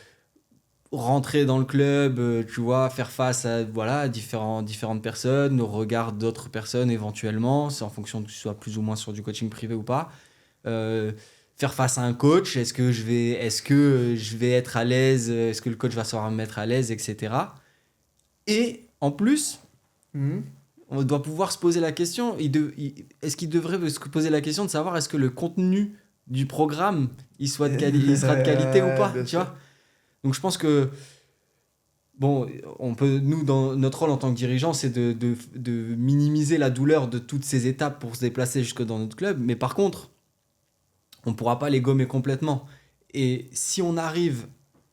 A: rentrer dans le club, tu vois, faire face à voilà, différentes personnes, au regard d'autres personnes éventuellement, c'est en fonction de que tu sois plus ou moins sur du coaching privé ou pas. Euh, Faire face à un coach, est-ce que je vais être à l'aise, est-ce que le coach va savoir me mettre à l'aise, etc. Et en plus,
B: Mhm.
A: on doit pouvoir se poser la question, est-ce qu'il devrait se poser la question de savoir est-ce que le contenu du programme, il sera de qualité ou pas,
B: Bien
A: tu
B: sûr.
A: vois? Donc je pense que bon, on peut, nous, dans notre rôle en tant que dirigeant, c'est de minimiser la douleur de toutes ces étapes pour se déplacer jusque dans notre club. Mais par contre, on ne pourra pas les gommer complètement. Et si on arrive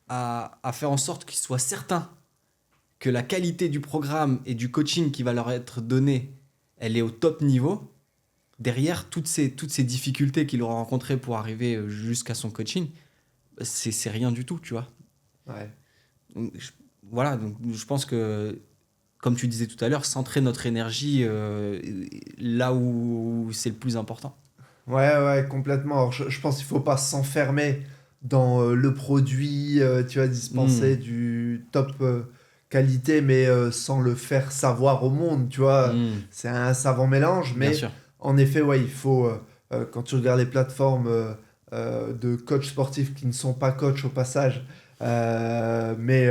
A: à faire en sorte qu'ils soient certains que la qualité du programme et du coaching qui va leur être donné, elle est au top niveau, derrière toutes ces difficultés qu'il aura rencontrées pour arriver jusqu'à son coaching, c'est rien du tout, tu vois.
B: Ouais.
A: Donc, voilà, donc je pense que comme tu disais tout à l'heure, centrer notre énergie là où c'est le plus important.
B: Ouais, complètement. Alors, je pense qu'il faut pas s'enfermer dans le produit, tu vois,
A: Hmm,
B: dispenser du top qualité, mais sans le faire savoir au monde, tu vois.
A: hmm,
B: C'est un savant mélange,
A: bien
B: mais
A: sûr.
B: en effet, ouais, il faut, quand tu regardes les plateformes de coachs sportifs qui ne sont pas coachs au passage, mais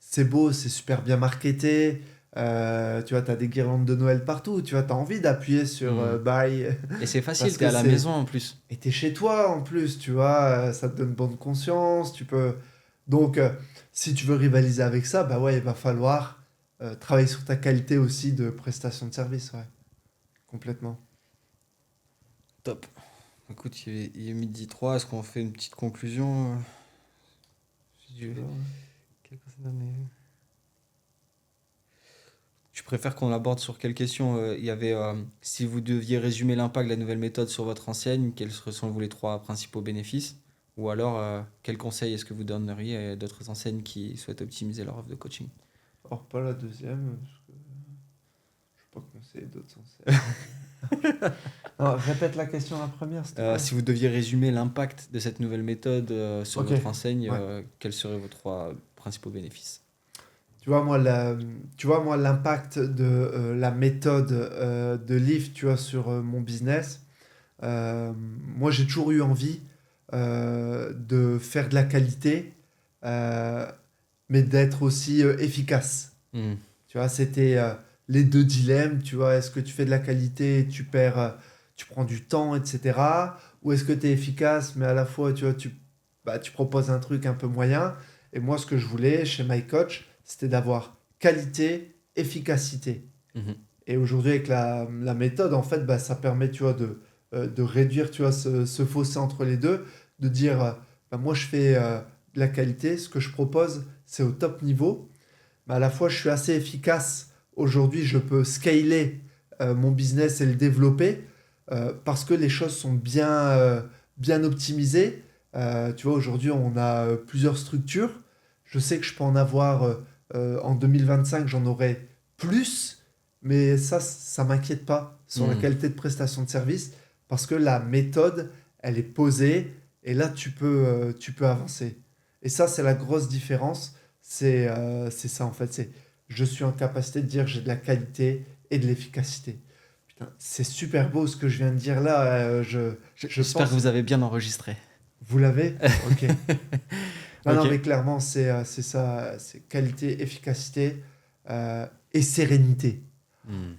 B: c'est beau, c'est super bien marketé. Tu vois, tu as des guirlandes de Noël partout, tu vois, tu as envie d'appuyer sur
A: Hmm.
B: buy.
A: Et c'est
B: Parce
A: facile, t'es
B: que
A: à la
B: c'est.
A: maison en plus.
B: Et t'es chez toi en plus, tu vois, ça te donne bonne conscience, tu peux. Donc, si tu veux rivaliser avec ça, bah ouais, il va falloir travailler sur ta qualité aussi de prestation de service, ouais, complètement.
A: Top. Écoute, il est midi 3. Est-ce qu'on fait une petite conclusion
B: Tu vois, ouais.
A: Quelle que ça donne, Tu préfères qu'on aborde sur quelle question il y avait, si vous deviez résumer l'impact de la nouvelle méthode sur votre enseigne, quels seraient selon vous les trois principaux bénéfices? Ou alors, quels conseils est-ce que vous donneriez à d'autres enseignes qui souhaitent optimiser leur offre de coaching?
B: Or, pas la deuxième, parce que je peux pas conseiller d'autres enseignes. Non, répète la question, la première, s'il te plaît.
A: Si vous deviez résumer l'impact de cette nouvelle méthode sur
B: Ok,
A: votre enseigne,
B: ouais.
A: quels seraient vos trois principaux bénéfices?
B: Tu vois, moi, l'impact de la méthode de Lift, tu vois, sur mon business. Moi, j'ai toujours eu envie de faire de la qualité, euh, mais d'être aussi efficace.
A: Hmm.
B: Tu vois, c'était les deux dilemmes. Tu vois, est-ce que tu fais de la qualité et tu perds, tu prends du temps, etc. Ou est-ce que tu es efficace, mais à la fois, tu vois, bah, tu proposes un truc un peu moyen. Et moi, ce que je voulais chez MyCoach, c'était d'avoir qualité, efficacité.
A: Mhm.
B: Et aujourd'hui, avec la méthode, en fait, bah, ça permet, tu vois, de réduire, tu vois, ce fossé entre les deux, de dire, bah, moi, je fais de la qualité, ce que je propose, c'est au top niveau, mais à la fois, je suis assez efficace. Aujourd'hui, je peux scaler mon business et le développer parce que les choses sont bien optimisées. Tu vois, aujourd'hui, on a plusieurs structures. Je sais que je peux en avoir en 2025, j'en aurai plus, mais ça m'inquiète pas sur la
A: Hmm.
B: qualité de prestation de service parce que la méthode, elle est posée et là, tu peux avancer. Et ça, c'est la grosse différence. C'est ça en fait. Je suis en capacité de dire j'ai de la qualité et de l'efficacité. Putain, c'est super beau ce que je viens de dire là. Je
A: J'espère que
B: pense.
A: vous avez bien enregistré.
B: Vous l'avez? Ok. Non, non,
A: Ok.
B: mais clairement, c'est ça. C'est qualité, efficacité et sérénité.
A: Hmm.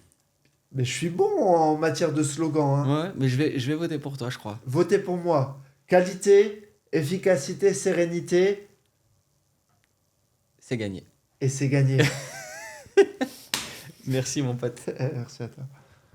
B: Mais je suis bon en matière de slogan, hein.
A: Ouais, mais je vais voter pour toi, je crois.
B: Votez pour moi. Qualité, efficacité, sérénité
A: C'est gagné.
B: et c'est gagné.
A: Merci, mon pote.
B: Merci à toi.